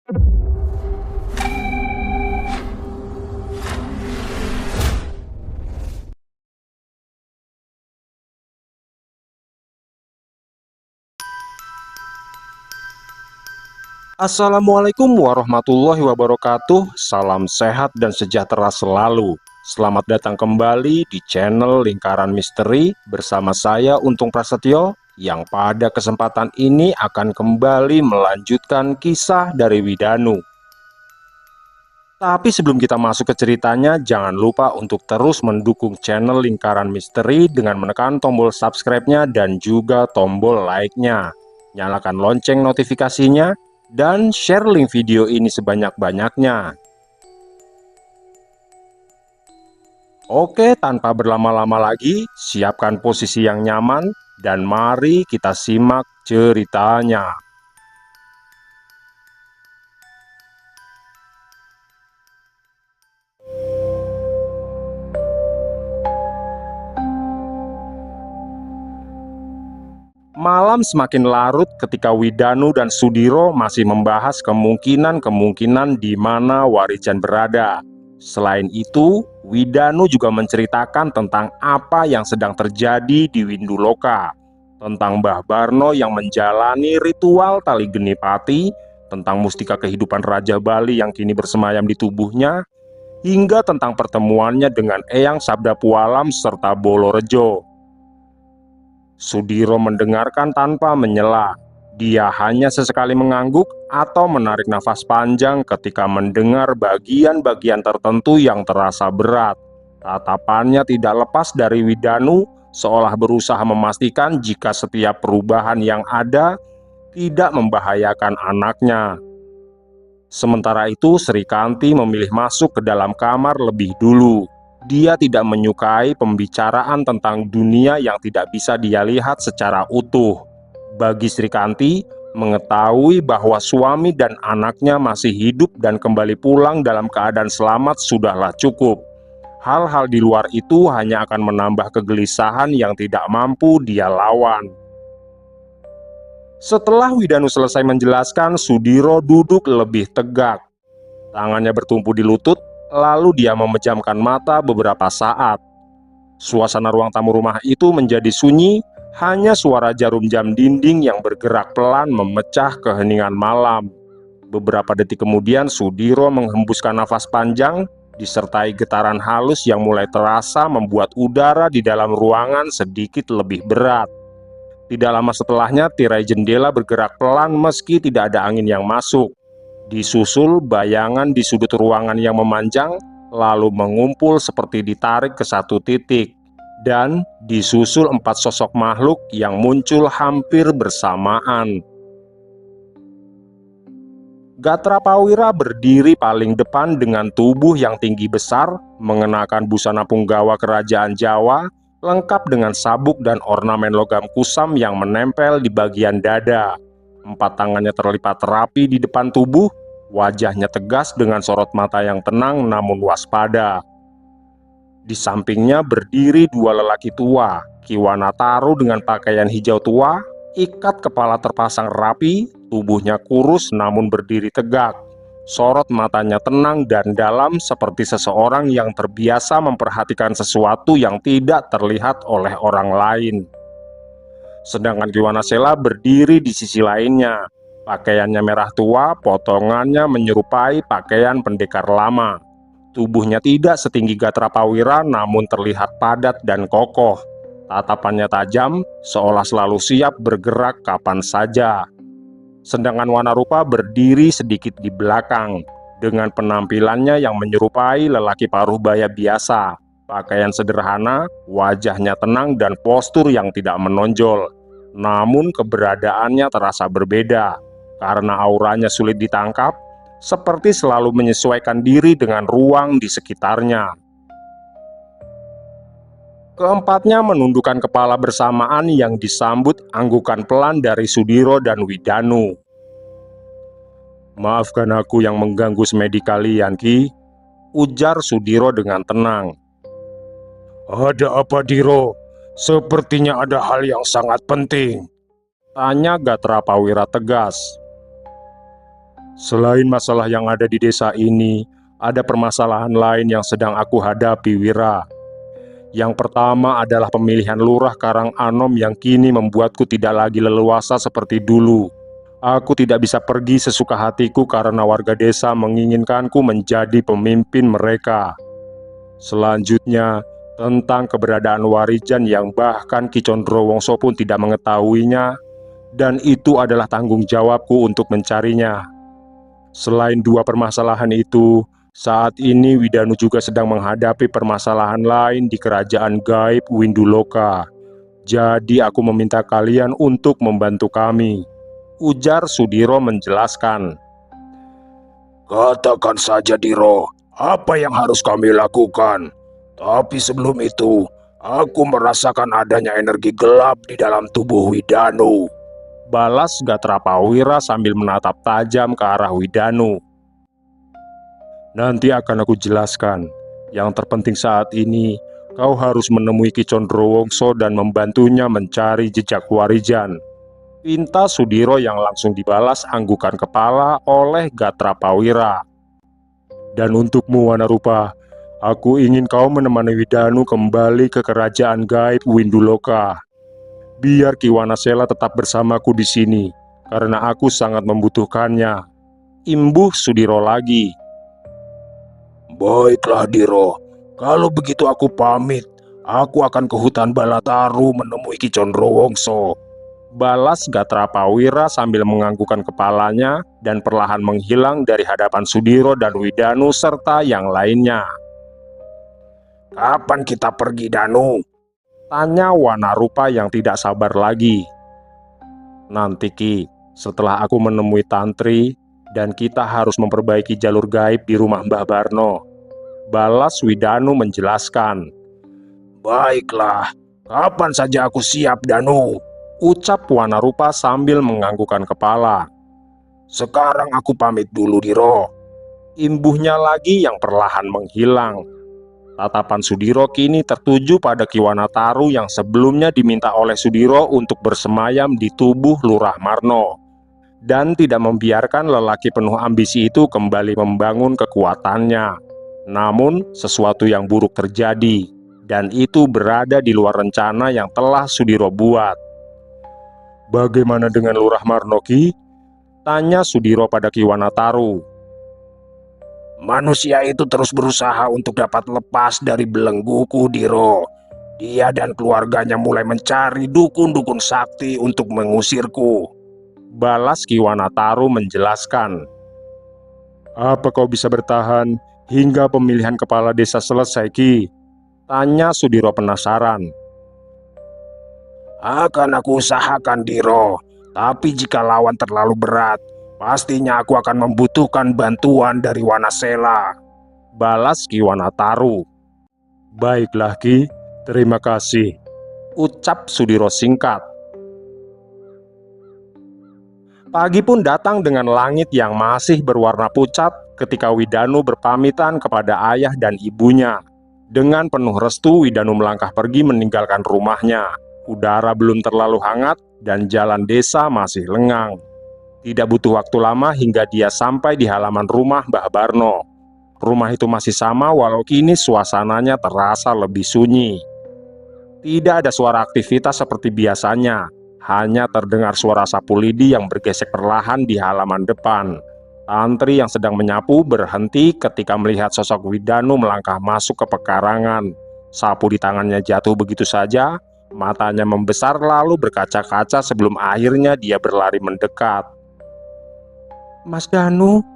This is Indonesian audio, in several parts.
Assalamualaikum warahmatullahi wabarakatuh. Salam sehat dan sejahtera selalu. Selamat datang kembali di channel Lingkaran Misteri bersama saya Untung Prasetyo, yang pada kesempatan ini akan kembali melanjutkan kisah dari Widanu. Tapi sebelum kita masuk ke ceritanya, jangan lupa untuk terus mendukung channel Lingkaran Misteri dengan menekan tombol subscribe-nya dan juga tombol like-nya. Nyalakan lonceng notifikasinya dan share link video ini sebanyak-banyaknya. Oke, tanpa berlama-lama lagi, siapkan posisi yang nyaman dan mari kita simak ceritanya. Malam semakin larut ketika Widanu dan Sudiro masih membahas kemungkinan-kemungkinan di mana Warijan berada. Selain itu, Widanu juga menceritakan tentang apa yang sedang terjadi di Winduloka, tentang Mbah Barno yang menjalani ritual tali genipati, tentang mustika kehidupan Raja Bali yang kini bersemayam di tubuhnya, hingga tentang pertemuannya dengan Eyang Sabda Pualam serta Bolorejo. Sudiro mendengarkan tanpa menyela. Dia hanya sesekali mengangguk atau menarik nafas panjang ketika mendengar bagian-bagian tertentu yang terasa berat. Tatapannya tidak lepas dari Widanu, seolah berusaha memastikan jika setiap perubahan yang ada tidak membahayakan anaknya. Sementara itu, Sri Kanti memilih masuk ke dalam kamar lebih dulu. Dia tidak menyukai pembicaraan tentang dunia yang tidak bisa dia lihat secara utuh. Bagi Sri Kanti, mengetahui bahwa suami dan anaknya masih hidup dan kembali pulang dalam keadaan selamat sudahlah cukup. Hal-hal di luar itu hanya akan menambah kegelisahan yang tidak mampu dia lawan. Setelah Widanu selesai menjelaskan, Sudiro duduk lebih tegak. Tangannya bertumpu di lutut, lalu dia memejamkan mata beberapa saat. Suasana ruang tamu rumah itu menjadi sunyi, hanya suara jarum jam dinding yang bergerak pelan memecah keheningan malam. Beberapa detik kemudian, Sudiro menghembuskan nafas panjang, disertai getaran halus yang mulai terasa membuat udara di dalam ruangan sedikit lebih berat. Tidak lama setelahnya, tirai jendela bergerak pelan meski tidak ada angin yang masuk. Disusul bayangan di sudut ruangan yang memanjang, lalu mengumpul seperti ditarik ke satu titik. Dan disusul 4 sosok makhluk yang muncul hampir bersamaan. Gatra Pawira berdiri paling depan dengan tubuh yang tinggi besar, mengenakan busana punggawa kerajaan Jawa, lengkap dengan sabuk dan ornamen logam kusam yang menempel di bagian dada. 4 tangannya terlipat rapi di depan tubuh, wajahnya tegas dengan sorot mata yang tenang namun waspada. Di sampingnya berdiri 2 lelaki tua, Kiwanataru dengan pakaian hijau tua, ikat kepala terpasang rapi, tubuhnya kurus namun berdiri tegak. Sorot matanya tenang dan dalam seperti seseorang yang terbiasa memperhatikan sesuatu yang tidak terlihat oleh orang lain. Sedangkan Kiwanasela berdiri di sisi lainnya. Pakaiannya merah tua, potongannya menyerupai pakaian pendekar lama. Tubuhnya tidak setinggi Gatra Pawira namun terlihat padat dan kokoh. Tatapannya tajam, seolah selalu siap bergerak kapan saja. Sedangkan Wanarupa berdiri sedikit di belakang, dengan penampilannya yang menyerupai lelaki paruhbaya biasa. Pakaian sederhana, wajahnya tenang dan postur yang tidak menonjol. Namun keberadaannya terasa berbeda, karena auranya sulit ditangkap, seperti selalu menyesuaikan diri dengan ruang di sekitarnya. Keempatnya menundukkan kepala bersamaan yang disambut anggukan pelan dari Sudiro dan Widanu. "Maafkan aku yang mengganggu semedi kalian, Ki," ujar Sudiro dengan tenang. "Ada apa, Diro? Sepertinya ada hal yang sangat penting," tanya Gatra Pawira tegas. Selain masalah yang ada di desa ini, ada permasalahan lain yang sedang aku hadapi, Wira. Yang pertama adalah pemilihan lurah Karanganom yang kini membuatku tidak lagi leluasa seperti dulu. Aku tidak bisa pergi sesuka hatiku karena warga desa menginginkanku menjadi pemimpin mereka. Selanjutnya, tentang keberadaan Warijan yang bahkan Ki Condrowongso pun tidak mengetahuinya, dan itu adalah tanggung jawabku untuk mencarinya. Selain dua permasalahan itu, saat ini Widanu juga sedang menghadapi permasalahan lain di kerajaan gaib Winduloka. Jadi aku meminta kalian untuk membantu kami, ujar Sudiro menjelaskan. Katakan saja, Diro, apa yang harus kami lakukan? Tapi sebelum itu, aku merasakan adanya energi gelap di dalam tubuh Widanu, Balas Gatrapawira sambil menatap tajam ke arah Widanu. Nanti akan aku jelaskan. Yang terpenting saat ini, kau harus menemui Ki Condrowongso dan membantunya mencari jejak Warijan, pinta Sudiro yang langsung dibalas anggukan kepala oleh Gatrapawira. Dan untukmu, Wanarupa, aku ingin kau menemani Widanu kembali ke kerajaan gaib Winduloka. Biar Ki Wanasela tetap bersamaku di sini, karena aku sangat membutuhkannya, imbuh Sudiro lagi. Baiklah, Diro. Kalau begitu aku pamit. Aku akan ke hutan Balataru menemui Ki Condrowongso, Balas Gatrapawira sambil menganggukkan kepalanya dan perlahan menghilang dari hadapan Sudiro dan Widanu serta yang lainnya. Kapan kita pergi, Danu? Tanya Wanarupa yang tidak sabar lagi. Nanti Ki, setelah aku menemui Tantri, dan kita harus memperbaiki jalur gaib di rumah Mbah Barno, balas Widanu menjelaskan. Baiklah, kapan saja aku siap, Danu, ucap Wanarupa sambil menganggukkan kepala. Sekarang aku pamit dulu, Diro, imbuhnya lagi yang perlahan menghilang. Tatapan Sudiro kini tertuju pada Ki Wanataru yang sebelumnya diminta oleh Sudiro untuk bersemayam di tubuh Lurah Marno, dan tidak membiarkan lelaki penuh ambisi itu kembali membangun kekuatannya. Namun, sesuatu yang buruk terjadi, dan itu berada di luar rencana yang telah Sudiro buat. Bagaimana dengan Lurah Marno, Ki? Tanya Sudiro pada Ki Wanataru. Manusia itu terus berusaha untuk dapat lepas dari belengguku, Diro. Dia dan keluarganya mulai mencari dukun-dukun sakti untuk mengusirku, balas Ki Wanataru menjelaskan. Apa kau bisa bertahan hingga pemilihan kepala desa selesai, Ki? Tanya Sudiro penasaran. Akan aku usahakan, Diro. Tapi jika lawan terlalu berat, pastinya aku akan membutuhkan bantuan dari Wanasela, balas Ki Wanataru. Baiklah Ki, terima kasih, ucap Sudiro singkat. Pagi pun datang dengan langit yang masih berwarna pucat ketika Widanu berpamitan kepada ayah dan ibunya. Dengan penuh restu, Widanu melangkah pergi meninggalkan rumahnya. Udara belum terlalu hangat dan jalan desa masih lengang. Tidak butuh waktu lama hingga dia sampai di halaman rumah Mbah Barno. Rumah itu masih sama walau kini suasananya terasa lebih sunyi. Tidak ada suara aktivitas seperti biasanya. Hanya terdengar suara sapu lidi yang bergesek perlahan di halaman depan. Tantri yang sedang menyapu berhenti ketika melihat sosok Widanu melangkah masuk ke pekarangan. Sapu di tangannya jatuh begitu saja, matanya membesar lalu berkaca-kaca sebelum akhirnya dia berlari mendekat. Mas Danu,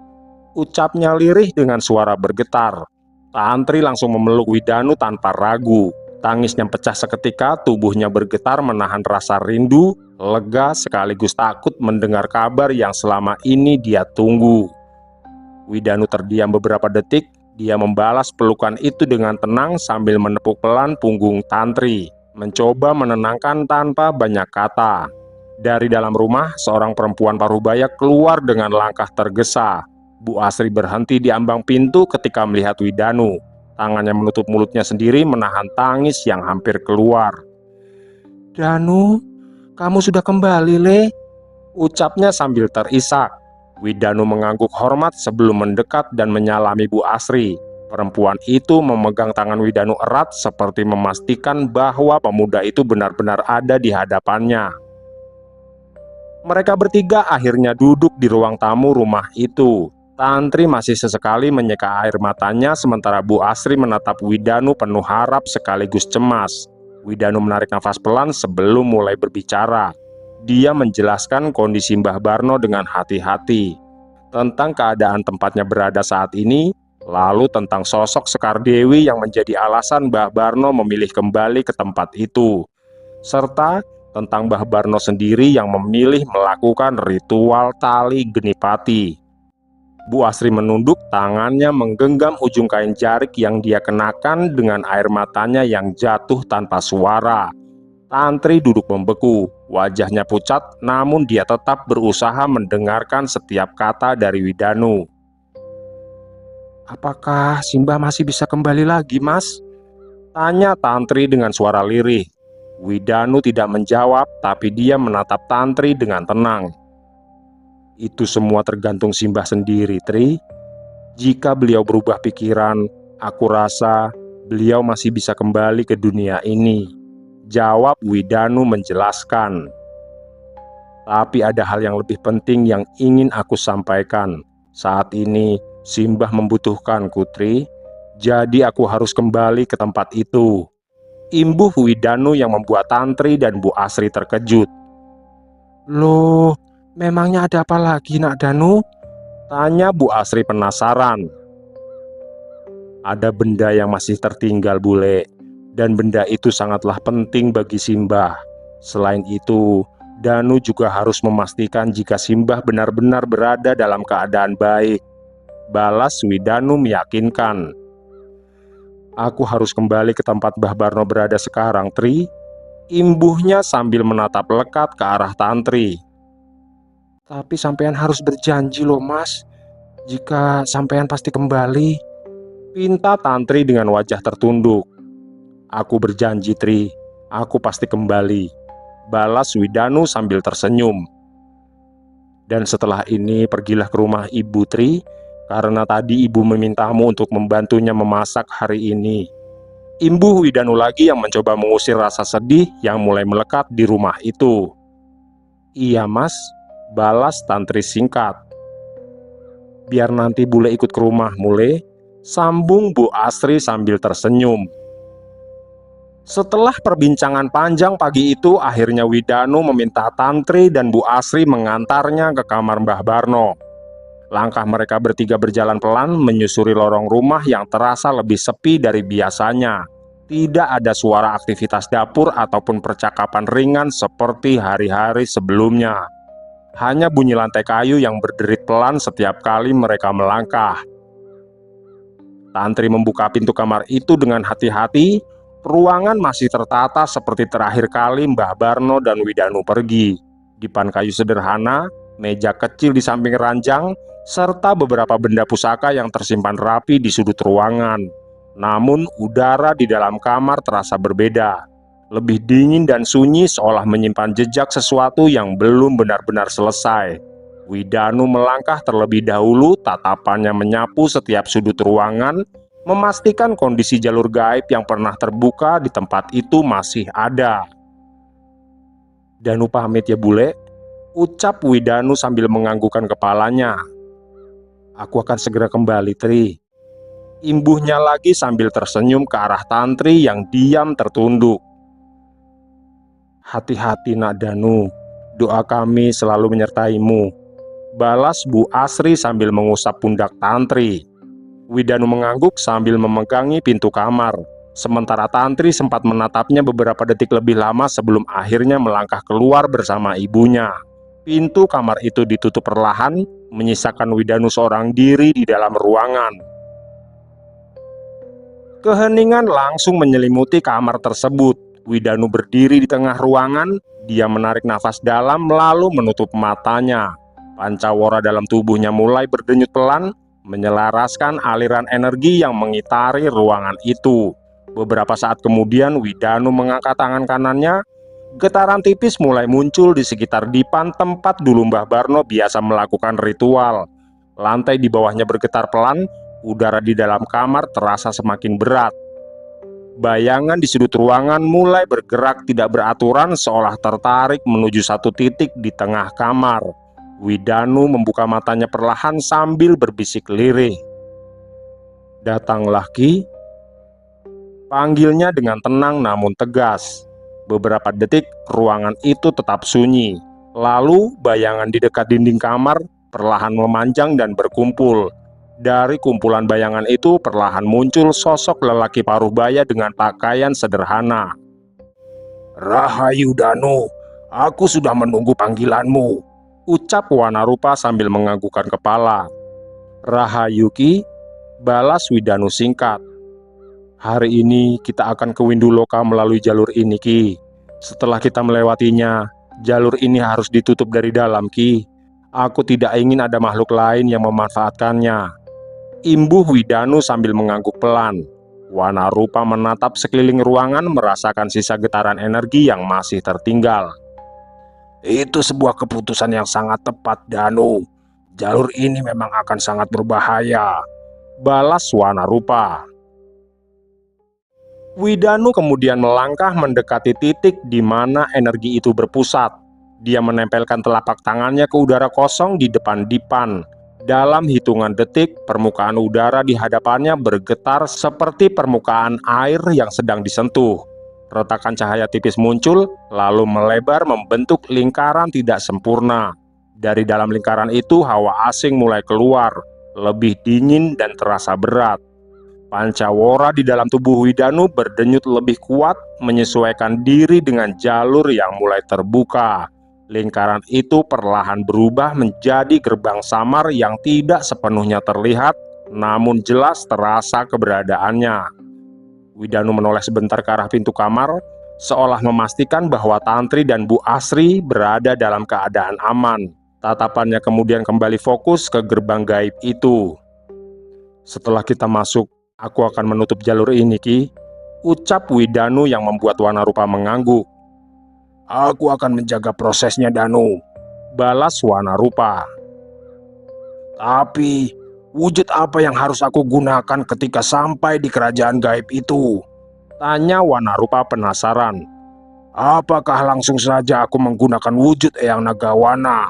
ucapnya lirih dengan suara bergetar. Tantri langsung memeluk Widanu tanpa ragu. Tangisnya pecah seketika, tubuhnya bergetar menahan rasa rindu, lega sekaligus takut mendengar kabar yang selama ini dia tunggu. Widanu terdiam beberapa detik, dia membalas pelukan itu dengan tenang sambil menepuk pelan punggung Tantri, mencoba menenangkan tanpa banyak kata. Dari dalam rumah, seorang perempuan parubaya keluar dengan langkah tergesa. Bu Asri berhenti di ambang pintu ketika melihat Widanu. Tangannya menutup mulutnya sendiri menahan tangis yang hampir keluar. Danu, kamu sudah kembali, Le, ucapnya sambil terisak. Widanu mengangguk hormat sebelum mendekat dan menyalami Bu Asri. Perempuan itu memegang tangan Widanu erat seperti memastikan bahwa pemuda itu benar-benar ada di hadapannya. Mereka bertiga akhirnya duduk di ruang tamu rumah itu. Tantri masih sesekali menyeka air matanya sementara Bu Asri menatap Widanu penuh harap sekaligus cemas. Widanu menarik nafas pelan sebelum mulai berbicara. Dia menjelaskan kondisi Mbah Barno dengan hati-hati, tentang keadaan tempatnya berada saat ini, lalu tentang sosok Sekar Dewi yang menjadi alasan Mbah Barno memilih kembali ke tempat itu, serta tentang Mbah Barno sendiri yang memilih melakukan ritual tali genipati. Bu Asri menunduk, tangannya menggenggam ujung kain jarik yang dia kenakan dengan air matanya yang jatuh tanpa suara. Tantri duduk membeku, wajahnya pucat, namun dia tetap berusaha mendengarkan setiap kata dari Widanu. "Apakah Simbah masih bisa kembali lagi, Mas?" tanya Tantri dengan suara lirih. Widanu tidak menjawab, tapi dia menatap Tantri dengan tenang. "Itu semua tergantung Simbah sendiri, Tri. Jika beliau berubah pikiran, aku rasa beliau masih bisa kembali ke dunia ini," jawab Widanu menjelaskan. "Tapi ada hal yang lebih penting yang ingin aku sampaikan. Saat ini Simbah membutuhkanku, Tri. Jadi aku harus kembali ke tempat itu," imbuh Widanu yang membuat Tantri dan Bu Asri terkejut. "Loh, memangnya ada apa lagi, Nak Danu?" tanya Bu Asri penasaran. "Ada benda yang masih tertinggal, Bule, dan benda itu sangatlah penting bagi Simbah. Selain itu, Danu juga harus memastikan jika Simbah benar-benar berada dalam keadaan baik," balas Widanu meyakinkan. "Aku harus kembali ke tempat Mbah Barno berada sekarang, Tri," imbuhnya sambil menatap lekat ke arah Tantri. "Tapi sampean harus berjanji loh, Mas. Jika sampean pasti kembali," pinta Tantri dengan wajah tertunduk. "Aku berjanji, Tri. Aku pasti kembali," balas Widanu sambil tersenyum. "Dan setelah ini pergilah ke rumah Ibu, Tri, karena tadi Ibu memintamu untuk membantunya memasak hari ini," imbuh Widanu lagi yang mencoba mengusir rasa sedih yang mulai melekat di rumah itu. "Iya, Mas," balas Tantri singkat. "Biar nanti Bule ikut ke rumah, Mule," sambung Bu Asri sambil tersenyum. Setelah perbincangan panjang pagi itu, akhirnya Widanu meminta Tantri dan Bu Asri mengantarnya ke kamar Mbah Barno. Langkah mereka bertiga berjalan pelan menyusuri lorong rumah yang terasa lebih sepi dari biasanya. Tidak ada suara aktivitas dapur ataupun percakapan ringan seperti hari-hari sebelumnya. Hanya bunyi lantai kayu yang berderit pelan setiap kali mereka melangkah. Tantri membuka pintu kamar itu dengan hati-hati. Ruangan masih tertata seperti terakhir kali Mbah Barno dan Widanu pergi. Dipan kayu sederhana, meja kecil di samping ranjang, serta beberapa benda pusaka yang tersimpan rapi di sudut ruangan. Namun udara di dalam kamar terasa berbeda. Lebih dingin dan sunyi, seolah menyimpan jejak sesuatu yang belum benar-benar selesai. Widanu melangkah terlebih dahulu, tatapannya menyapu setiap sudut ruangan, memastikan kondisi jalur gaib yang pernah terbuka di tempat itu masih ada. "Danu pamit ya, Bule," ucap Widanu sambil menganggukkan kepalanya. "Aku akan segera kembali, Tri," imbuhnya lagi sambil tersenyum ke arah Tantri yang diam tertunduk. "Hati-hati, Nak Danu. Doa kami selalu menyertaimu," balas Bu Asri sambil mengusap pundak Tantri. Widanu mengangguk sambil memegangi pintu kamar. Sementara Tantri sempat menatapnya beberapa detik lebih lama sebelum akhirnya melangkah keluar bersama ibunya. Pintu kamar itu ditutup perlahan, menyisakan Widanu seorang diri di dalam ruangan. Keheningan langsung menyelimuti kamar tersebut. Widanu berdiri di tengah ruangan. Dia menarik nafas dalam lalu menutup matanya. Pancawara dalam tubuhnya mulai berdenyut pelan, menyelaraskan aliran energi yang mengitari ruangan itu. Beberapa saat kemudian Widanu mengangkat tangan kanannya. Getaran tipis mulai muncul di sekitar dipan tempat dulu Mbah Barno biasa melakukan ritual. Lantai di bawahnya bergetar pelan, udara di dalam kamar terasa semakin berat. Bayangan di sudut ruangan mulai bergerak tidak beraturan seolah tertarik menuju satu titik di tengah kamar. Widanu membuka matanya perlahan sambil berbisik lirih. "Datanglah, Ki," panggilnya dengan tenang namun tegas. Beberapa detik ruangan itu tetap sunyi. Lalu bayangan di dekat dinding kamar perlahan memanjang dan berkumpul. Dari kumpulan bayangan itu perlahan muncul sosok lelaki paruh baya dengan pakaian sederhana. "Rahayu Danu, aku sudah menunggu panggilanmu," ucap Wanarupa sambil menganggukkan kepala. "Rahayu, Ki," balas Widanu singkat. "Hari ini kita akan ke Winduloka melalui jalur ini, Ki. Setelah kita melewatinya, jalur ini harus ditutup dari dalam, Ki. Aku tidak ingin ada makhluk lain yang memanfaatkannya," imbuh Widanu sambil mengangguk pelan. Wanarupa menatap sekeliling ruangan merasakan sisa getaran energi yang masih tertinggal. "Itu sebuah keputusan yang sangat tepat, Danu. Jalur ini memang akan sangat berbahaya," balas Wanarupa. Widanu kemudian melangkah mendekati titik di mana energi itu berpusat. Dia menempelkan telapak tangannya ke udara kosong di depan dipan. Dalam hitungan detik, permukaan udara di hadapannya bergetar seperti permukaan air yang sedang disentuh. Retakan cahaya tipis muncul, lalu melebar membentuk lingkaran tidak sempurna. Dari dalam lingkaran itu, hawa asing mulai keluar, lebih dingin dan terasa berat. Pancawara di dalam tubuh Widanu berdenyut lebih kuat, menyesuaikan diri dengan jalur yang mulai terbuka. Lingkaran itu perlahan berubah menjadi gerbang samar yang tidak sepenuhnya terlihat, namun jelas terasa keberadaannya. Widanu menoleh sebentar ke arah pintu kamar, seolah memastikan bahwa Tantri dan Bu Asri berada dalam keadaan aman. Tatapannya kemudian kembali fokus ke gerbang gaib itu. "Setelah kita masuk, aku akan menutup jalur ini, Ki," ucap Widanu yang membuat Wanarupa mengangguk. "Aku akan menjaga prosesnya, Danu," balas Wanarupa. "Tapi, wujud apa yang harus aku gunakan ketika sampai di kerajaan gaib itu?" tanya Wanarupa penasaran. "Apakah langsung saja aku menggunakan wujud Eyang Nagawana?"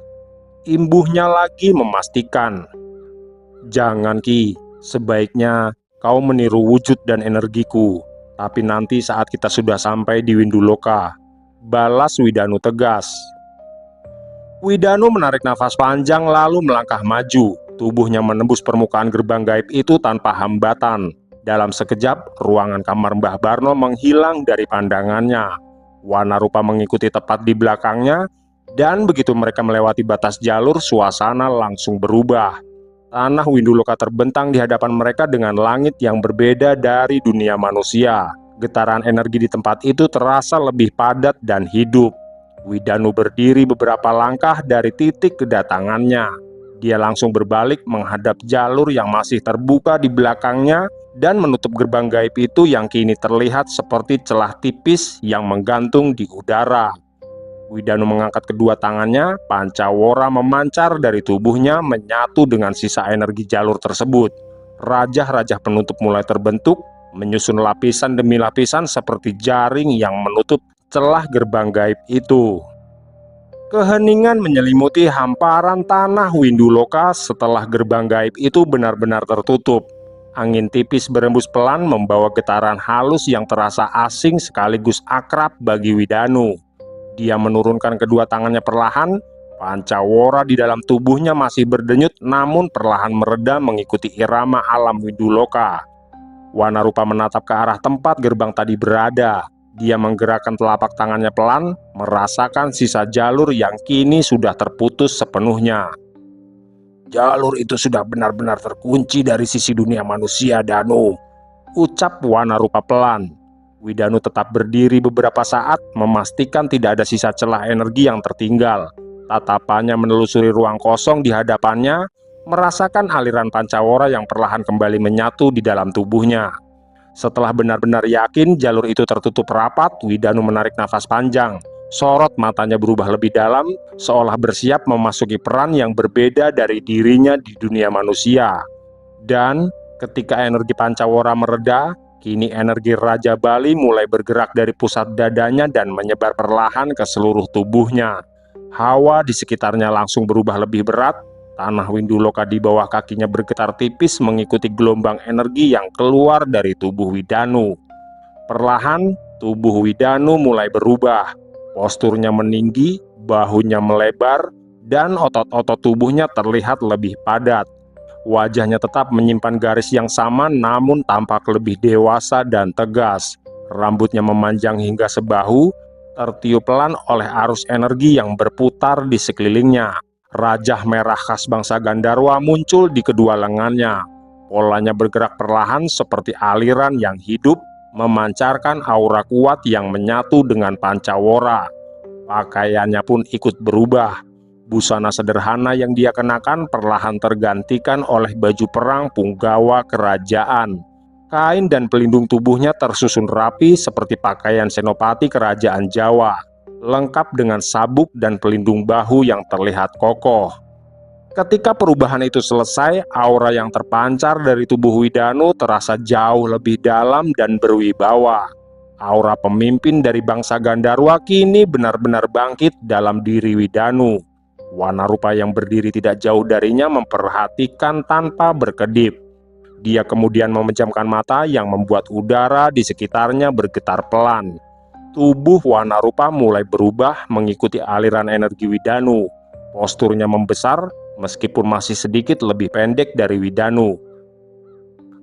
Imbuhnya lagi memastikan. "Jangan, Ki. Sebaiknya kau meniru wujud dan energiku. Tapi nanti saat kita sudah sampai di Winduloka," balas Widanu tegas. Widanu menarik nafas panjang lalu melangkah maju. Tubuhnya menembus permukaan gerbang gaib itu tanpa hambatan. Dalam sekejap, ruangan kamar Mbah Barno menghilang dari pandangannya. Wanarupa mengikuti tepat di belakangnya, dan begitu mereka melewati batas jalur, suasana langsung berubah. Tanah Winduloka terbentang di hadapan mereka dengan langit yang berbeda dari dunia manusia. Getaran energi di tempat itu terasa lebih padat dan hidup. Widanu berdiri beberapa langkah dari titik kedatangannya. Dia langsung berbalik menghadap jalur yang masih terbuka di belakangnya dan menutup gerbang gaib itu yang kini terlihat seperti celah tipis yang menggantung di udara. Widanu mengangkat kedua tangannya, pancawara memancar dari tubuhnya menyatu dengan sisa energi jalur tersebut. Rajah-rajah penutup mulai terbentuk, menyusun lapisan demi lapisan seperti jaring yang menutup celah gerbang gaib itu. Keheningan menyelimuti hamparan tanah Winduloka setelah gerbang gaib itu benar-benar tertutup. Angin tipis berembus pelan membawa getaran halus yang terasa asing sekaligus akrab bagi Widanu. Dia menurunkan kedua tangannya perlahan. Pancawara di dalam tubuhnya masih berdenyut namun perlahan mereda mengikuti irama alam Winduloka. Wanarupa menatap ke arah tempat gerbang tadi berada. Dia menggerakkan telapak tangannya pelan, merasakan sisa jalur yang kini sudah terputus sepenuhnya. "Jalur itu sudah benar-benar terkunci dari sisi dunia manusia, Danu," ucap Wanarupa pelan. Widanu tetap berdiri beberapa saat, memastikan tidak ada sisa celah energi yang tertinggal. Tatapannya menelusuri ruang kosong di hadapannya, merasakan aliran pancawara yang perlahan kembali menyatu di dalam tubuhnya. Setelah benar-benar yakin jalur itu tertutup rapat, Widanu menarik nafas panjang. Sorot matanya berubah lebih dalam, seolah bersiap memasuki peran yang berbeda dari dirinya di dunia manusia. Dan ketika energi Pancawara mereda, kini energi Raja Bali mulai bergerak dari pusat dadanya dan menyebar perlahan ke seluruh tubuhnya. Hawa di sekitarnya langsung berubah lebih berat. Tanah Winduloka di bawah kakinya bergetar tipis mengikuti gelombang energi yang keluar dari tubuh Widanu. Perlahan, tubuh Widanu mulai berubah. Posturnya meninggi, bahunya melebar, dan otot-otot tubuhnya terlihat lebih padat. Wajahnya tetap menyimpan garis yang sama namun tampak lebih dewasa dan tegas. Rambutnya memanjang hingga sebahu, tertiup pelan oleh arus energi yang berputar di sekelilingnya. Rajah merah khas bangsa Gandharwa muncul di kedua lengannya. Polanya bergerak perlahan seperti aliran yang hidup, memancarkan aura kuat yang menyatu dengan Pancawara. Pakaiannya pun ikut berubah. Busana sederhana yang dia kenakan perlahan tergantikan oleh baju perang punggawa kerajaan. Kain dan pelindung tubuhnya tersusun rapi seperti pakaian senopati kerajaan Jawa, lengkap dengan sabuk dan pelindung bahu yang terlihat kokoh. Ketika perubahan itu selesai, aura yang terpancar dari tubuh Widanu terasa jauh lebih dalam dan berwibawa. Aura pemimpin dari bangsa Gandharwa kini benar-benar bangkit dalam diri Widanu. Wanarupa yang berdiri tidak jauh darinya memperhatikan tanpa berkedip. Dia kemudian memejamkan mata yang membuat udara di sekitarnya bergetar pelan. Tubuh Wanarupa mulai berubah mengikuti aliran energi Widanu. Posturnya membesar, meskipun masih sedikit lebih pendek dari Widanu.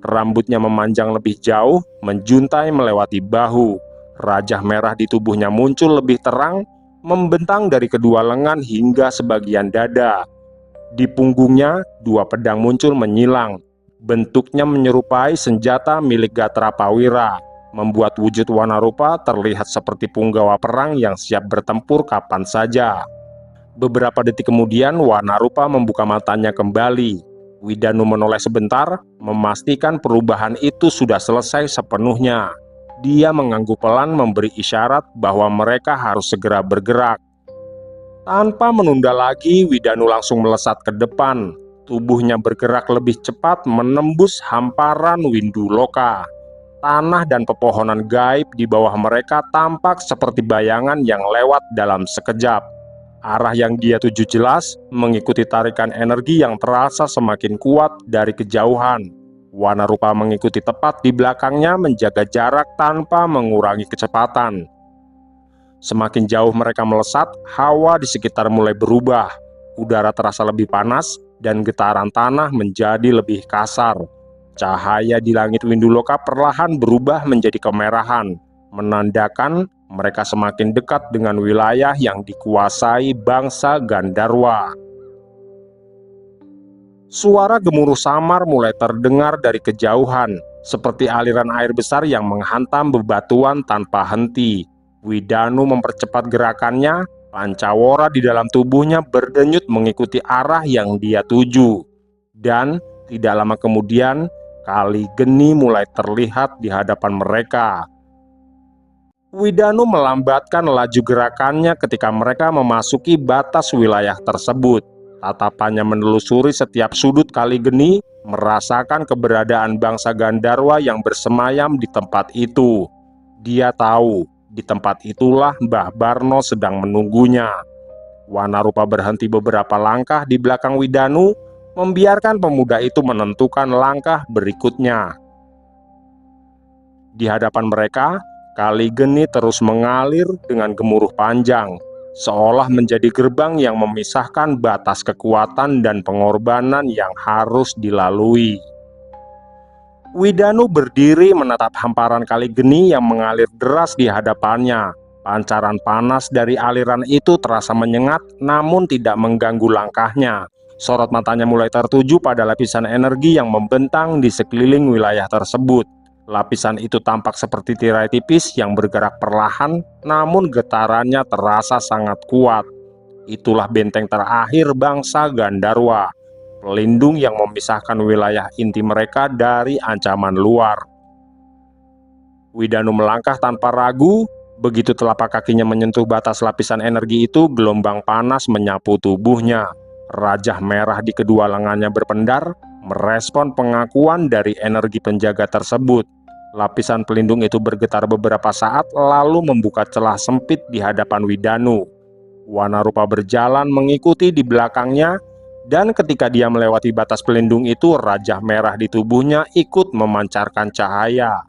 Rambutnya memanjang lebih jauh, menjuntai melewati bahu. Rajah merah di tubuhnya muncul lebih terang, membentang dari kedua lengan hingga sebagian dada. Di punggungnya, dua pedang muncul menyilang. Bentuknya menyerupai senjata milik Gatra Prawira, membuat wujud Wanarupa terlihat seperti punggawa perang yang siap bertempur kapan saja. Beberapa detik kemudian, Wanarupa membuka matanya kembali. Widanu menoleh sebentar, memastikan perubahan itu sudah selesai sepenuhnya. Dia mengangguk pelan memberi isyarat bahwa mereka harus segera bergerak. Tanpa menunda lagi, Widanu langsung melesat ke depan. Tubuhnya bergerak lebih cepat menembus hamparan Winduloka. Tanah dan pepohonan gaib di bawah mereka tampak seperti bayangan yang lewat dalam sekejap. Arah yang dia tuju jelas mengikuti tarikan energi yang terasa semakin kuat dari kejauhan. Wanarupa mengikuti tepat di belakangnya menjaga jarak tanpa mengurangi kecepatan. Semakin jauh mereka melesat, hawa di sekitar mulai berubah. Udara terasa lebih panas dan getaran tanah menjadi lebih kasar. Cahaya di langit Winduloka perlahan berubah menjadi kemerahan, menandakan mereka semakin dekat dengan wilayah yang dikuasai bangsa Gandharwa. Suara gemuruh samar mulai terdengar dari kejauhan, seperti aliran air besar yang menghantam bebatuan tanpa henti. Widanu mempercepat gerakannya, Pancawara di dalam tubuhnya berdenyut mengikuti arah yang dia tuju. Dan tidak lama kemudian, Kali Geni mulai terlihat di hadapan mereka. Widanu melambatkan laju gerakannya ketika mereka memasuki batas wilayah tersebut. Tatapannya menelusuri setiap sudut Kali Geni, merasakan keberadaan bangsa Gandharwa yang bersemayam di tempat itu. Dia tahu, di tempat itulah Mbah Barno sedang menunggunya. Wanarupa berhenti beberapa langkah di belakang Widanu, membiarkan pemuda itu menentukan langkah berikutnya. Di hadapan mereka, Kali Geni terus mengalir dengan gemuruh panjang, seolah menjadi gerbang yang memisahkan batas kekuatan dan pengorbanan yang harus dilalui. Widanu berdiri menatap hamparan Kali Geni yang mengalir deras di hadapannya. Pancaran panas dari aliran itu terasa menyengat namun tidak mengganggu langkahnya. Sorot matanya mulai tertuju pada lapisan energi yang membentang di sekeliling wilayah tersebut. Lapisan itu tampak seperti tirai tipis yang bergerak perlahan, namun getarannya terasa sangat kuat. Itulah benteng terakhir bangsa Gandharwa, pelindung yang memisahkan wilayah inti mereka dari ancaman luar. Widanu melangkah tanpa ragu, Begitu telapak kakinya menyentuh batas lapisan energi itu, gelombang panas menyapu tubuhnya. Rajah merah di kedua lengannya berpendar, merespon pengakuan dari energi penjaga tersebut. Lapisan pelindung itu bergetar beberapa saat, lalu membuka celah sempit di hadapan Widanu. Wanarupa berjalan mengikuti di belakangnya, dan ketika dia melewati batas pelindung itu, rajah merah di tubuhnya ikut memancarkan cahaya.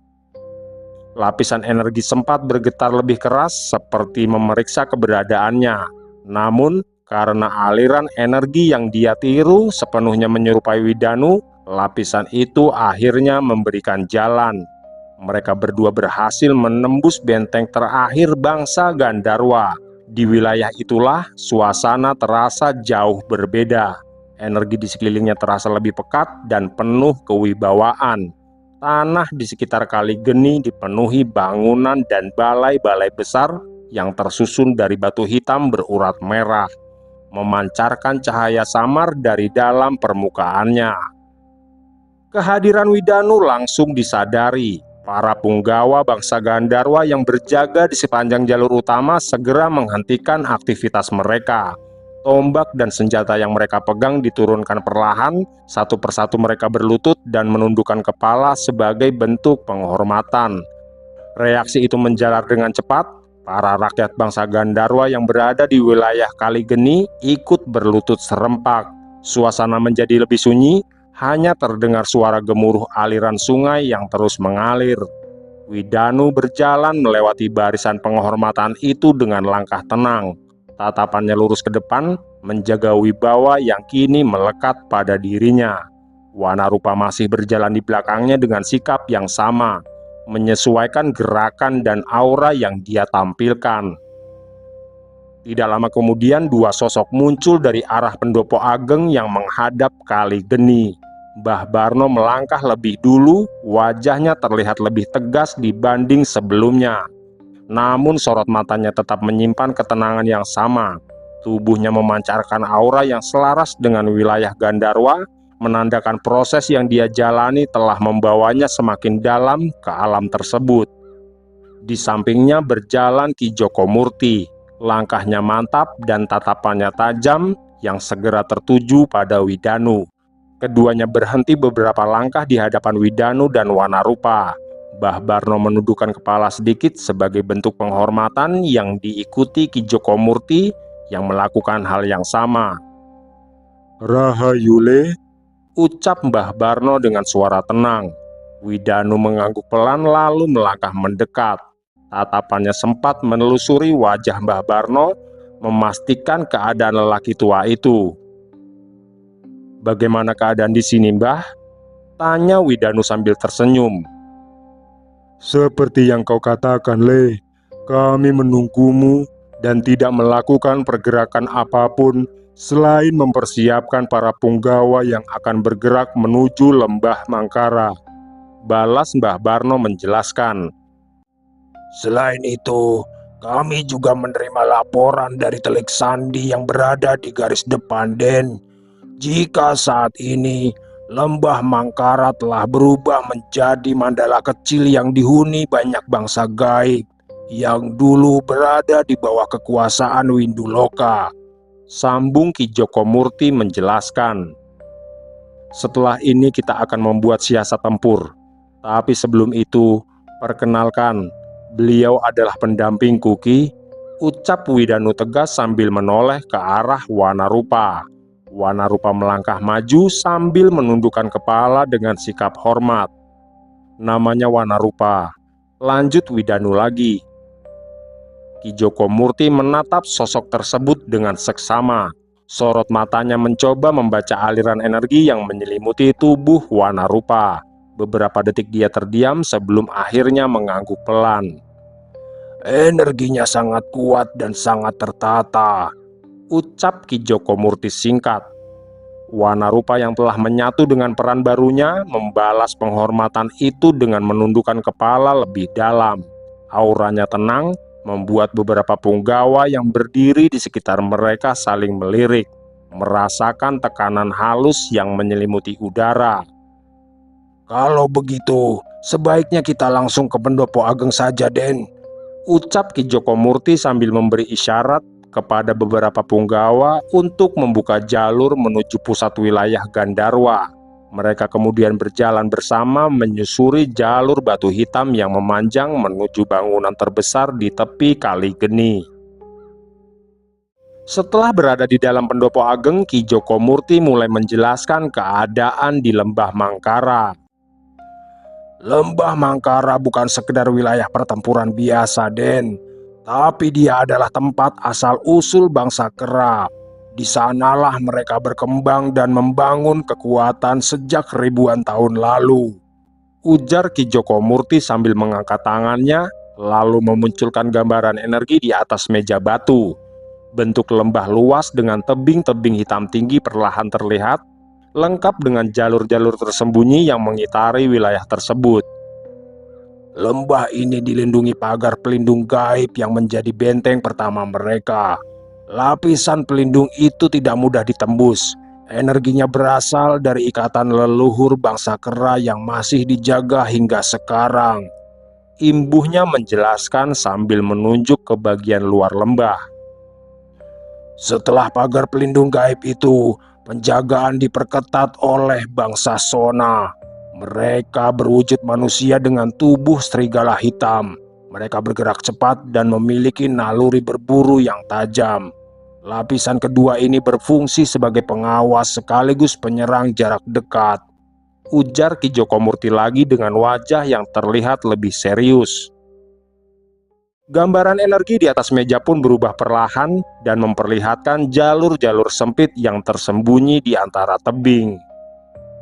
Lapisan energi sempat bergetar lebih keras seperti memeriksa keberadaannya. Namun, karena aliran energi yang dia tiru sepenuhnya menyerupai Widanu, lapisan itu akhirnya memberikan jalan. Mereka berdua berhasil menembus benteng terakhir bangsa Gandharwa. Di wilayah itulah suasana terasa jauh berbeda. Energi di sekelilingnya terasa lebih pekat dan penuh kewibawaan. Tanah di sekitar Kali Geni dipenuhi bangunan dan balai-balai besar yang tersusun dari batu hitam berurat merah, memancarkan cahaya samar dari dalam permukaannya. Kehadiran Widanu langsung disadari. Para punggawa bangsa Gandharwa yang berjaga di sepanjang jalur utama segera menghentikan aktivitas mereka. Tombak dan senjata yang mereka pegang diturunkan perlahan, satu persatu mereka berlutut dan menundukkan kepala sebagai bentuk penghormatan. Reaksi itu menjalar dengan cepat. Para rakyat bangsa Gandharwa yang berada di wilayah Kali Geni ikut berlutut serempak. Suasana menjadi lebih sunyi, hanya terdengar suara gemuruh aliran sungai yang terus mengalir. Widanu berjalan melewati barisan penghormatan itu dengan langkah tenang. Tatapannya lurus ke depan, menjaga wibawa yang kini melekat pada dirinya. Wanarupa masih berjalan di belakangnya dengan sikap yang sama, menyesuaikan gerakan dan aura yang dia tampilkan. Tidak lama kemudian, dua sosok muncul dari arah pendopo ageng yang menghadap Kali Geni. Mbah Barno melangkah lebih dulu, wajahnya terlihat lebih tegas dibanding sebelumnya. Namun sorot matanya tetap menyimpan ketenangan yang sama. Tubuhnya memancarkan aura yang selaras dengan wilayah Gandharwa, menandakan proses yang dia jalani telah membawanya semakin dalam ke alam tersebut. Di sampingnya berjalan Ki Joko Murti. Langkahnya mantap dan tatapannya tajam yang segera tertuju pada Widanu. Keduanya berhenti beberapa langkah di hadapan Widanu dan Wanarupa. Mbah Barno menundukkan kepala sedikit sebagai bentuk penghormatan yang diikuti Ki Joko Murti yang melakukan hal yang sama. Rahayule, Ucap Mbah Barno dengan suara tenang. Widanu mengangguk pelan lalu melangkah mendekat. Tatapannya sempat menelusuri wajah Mbah Barno, memastikan keadaan lelaki tua itu. "Bagaimana keadaan di sini, Mbah?" tanya Widanu sambil tersenyum. seperti yang kau katakan, Le. Kami menunggumu dan tidak melakukan pergerakan apapun selain mempersiapkan para punggawa yang akan bergerak menuju lembah Mangkara, balas Mbah Barno menjelaskan. Selain itu, kami juga menerima laporan dari Telik Sandi yang berada di garis depan, Den. Jika saat ini lembah Mangkara telah berubah menjadi mandala kecil yang dihuni banyak bangsa gaib yang dulu berada di bawah kekuasaan Winduloka, sambung Ki Joko Murti menjelaskan. "Setelah ini kita akan membuat siasat tempur. Tapi sebelum itu, perkenalkan, beliau adalah pendampingku, Ki," ucap Widanu tegas sambil menoleh ke arah Wanarupa. Wanarupa melangkah maju sambil menundukkan kepala dengan sikap hormat. "Namanya Wanarupa," lanjut Widanu lagi. Ki Joko Murti menatap sosok tersebut dengan seksama. Sorot matanya mencoba membaca aliran energi yang menyelimuti tubuh Wanarupa. Beberapa detik dia terdiam sebelum akhirnya mengangguk pelan. Energinya sangat kuat dan sangat tertata, ucap Ki Joko Murti singkat. Wanarupa yang telah menyatu dengan peran barunya membalas penghormatan itu dengan menundukkan kepala lebih dalam. Auranya tenang, membuat beberapa punggawa yang berdiri di sekitar mereka saling melirik, merasakan tekanan halus yang menyelimuti udara. Kalau begitu, sebaiknya kita langsung ke pendopo ageng saja, Den, ucap Ki Joko Murti sambil memberi isyarat kepada beberapa punggawa untuk membuka jalur menuju pusat wilayah Gandarwa. Mereka kemudian berjalan bersama menyusuri jalur batu hitam yang memanjang menuju bangunan terbesar di tepi Kali Geni. Setelah berada di dalam pendopo ageng, Ki Joko Murti mulai menjelaskan keadaan di Lembah Mangkara. Lembah Mangkara bukan sekedar wilayah pertempuran biasa, Den. Tapi dia adalah tempat asal-usul bangsa Kera. Di sanalah mereka berkembang dan membangun kekuatan sejak ribuan tahun lalu. Ujar Ki Joko Murti sambil mengangkat tangannya, lalu memunculkan gambaran energi di atas meja batu. Bentuk lembah luas dengan tebing-tebing hitam tinggi perlahan terlihat, lengkap dengan jalur-jalur tersembunyi yang mengitari wilayah tersebut. Lembah ini dilindungi pagar pelindung gaib yang menjadi benteng pertama mereka. Lapisan pelindung itu tidak mudah ditembus. Energinya berasal dari ikatan leluhur bangsa Kera yang masih dijaga hingga sekarang. Imbuhnya menjelaskan sambil menunjuk ke bagian luar lembah. Setelah pagar pelindung gaib itu, penjagaan diperketat oleh bangsa Sona. Mereka berwujud manusia dengan tubuh serigala hitam. Mereka bergerak cepat dan memiliki naluri berburu yang tajam. Lapisan kedua ini berfungsi sebagai pengawas sekaligus penyerang jarak dekat. Ujar Ki Joko Murti lagi dengan wajah yang terlihat lebih serius. Gambaran energi di atas meja pun berubah perlahan dan memperlihatkan jalur-jalur sempit yang tersembunyi di antara tebing.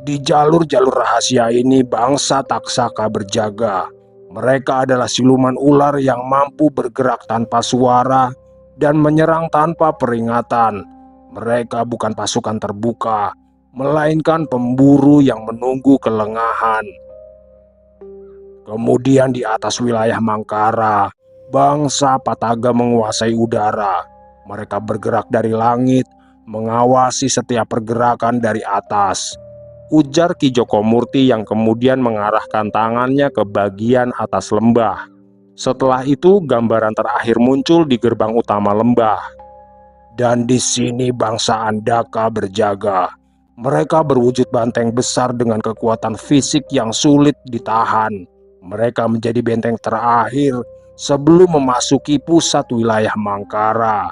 Di jalur-jalur rahasia ini bangsa Taksaka berjaga. Mereka adalah siluman ular yang mampu bergerak tanpa suara dan menyerang tanpa peringatan. Mereka bukan pasukan terbuka, melainkan pemburu yang menunggu kelengahan. Kemudian di atas wilayah Mangkara, bangsa Pataga menguasai udara. Mereka bergerak dari langit, mengawasi setiap pergerakan dari atas. Ujar Ki Joko Murti yang kemudian mengarahkan tangannya ke bagian atas lembah. Setelah itu gambaran terakhir muncul di gerbang utama lembah. Dan di sini bangsa Andaka berjaga. Mereka berwujud banteng besar dengan kekuatan fisik yang sulit ditahan. Mereka menjadi benteng terakhir sebelum memasuki pusat wilayah Mangkara.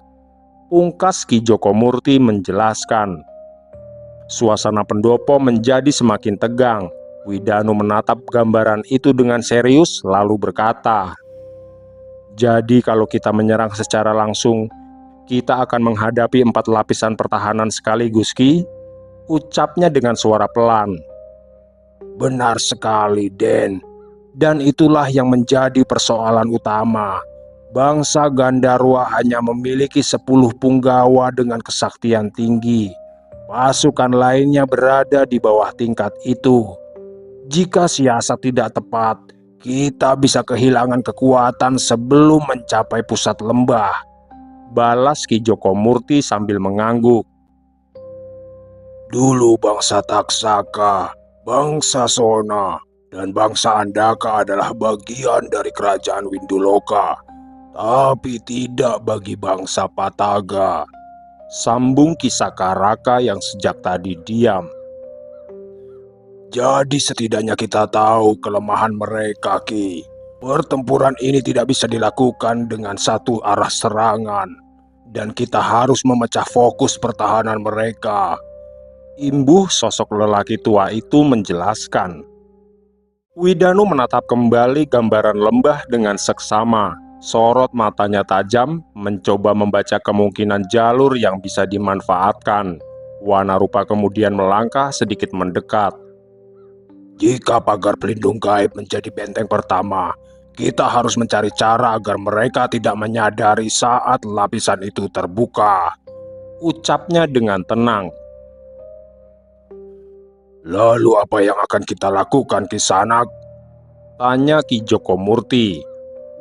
Pungkas Ki Joko Murti menjelaskan. Suasana pendopo menjadi semakin tegang. Widanu menatap gambaran itu dengan serius lalu berkata, "Jadi kalau kita menyerang secara langsung, kita akan menghadapi 4 lapisan pertahanan sekaligus, Ki?" Ucapnya dengan suara pelan. Benar sekali, Den. Dan itulah yang menjadi persoalan utama. Bangsa Gandarwa hanya memiliki 10 punggawa dengan kesaktian tinggi. Pasukan lainnya berada di bawah tingkat itu. Jika siasat tidak tepat, kita bisa kehilangan kekuatan sebelum mencapai pusat lembah. Balas Ki Joko Murti sambil mengangguk. Dulu bangsa Taksaka, bangsa Sona, dan bangsa Andaka adalah bagian dari kerajaan Winduloka, tapi tidak bagi bangsa Pataga. Sambung Ki Sakaraka yang sejak tadi diam. Jadi setidaknya kita tahu kelemahan mereka, Ki. Pertempuran ini tidak bisa dilakukan dengan satu arah serangan, dan kita harus memecah fokus pertahanan mereka. Imbuh sosok lelaki tua itu menjelaskan. Widanu menatap kembali gambaran lembah dengan seksama. Sorot matanya tajam, mencoba membaca kemungkinan jalur yang bisa dimanfaatkan. Wanarupa kemudian melangkah sedikit mendekat. Jika pagar pelindung gaib menjadi benteng pertama, kita harus mencari cara agar mereka tidak menyadari saat lapisan itu terbuka. Ucapnya dengan tenang. Lalu apa yang akan kita lakukan, Kisanak? Tanya Ki Joko Murti.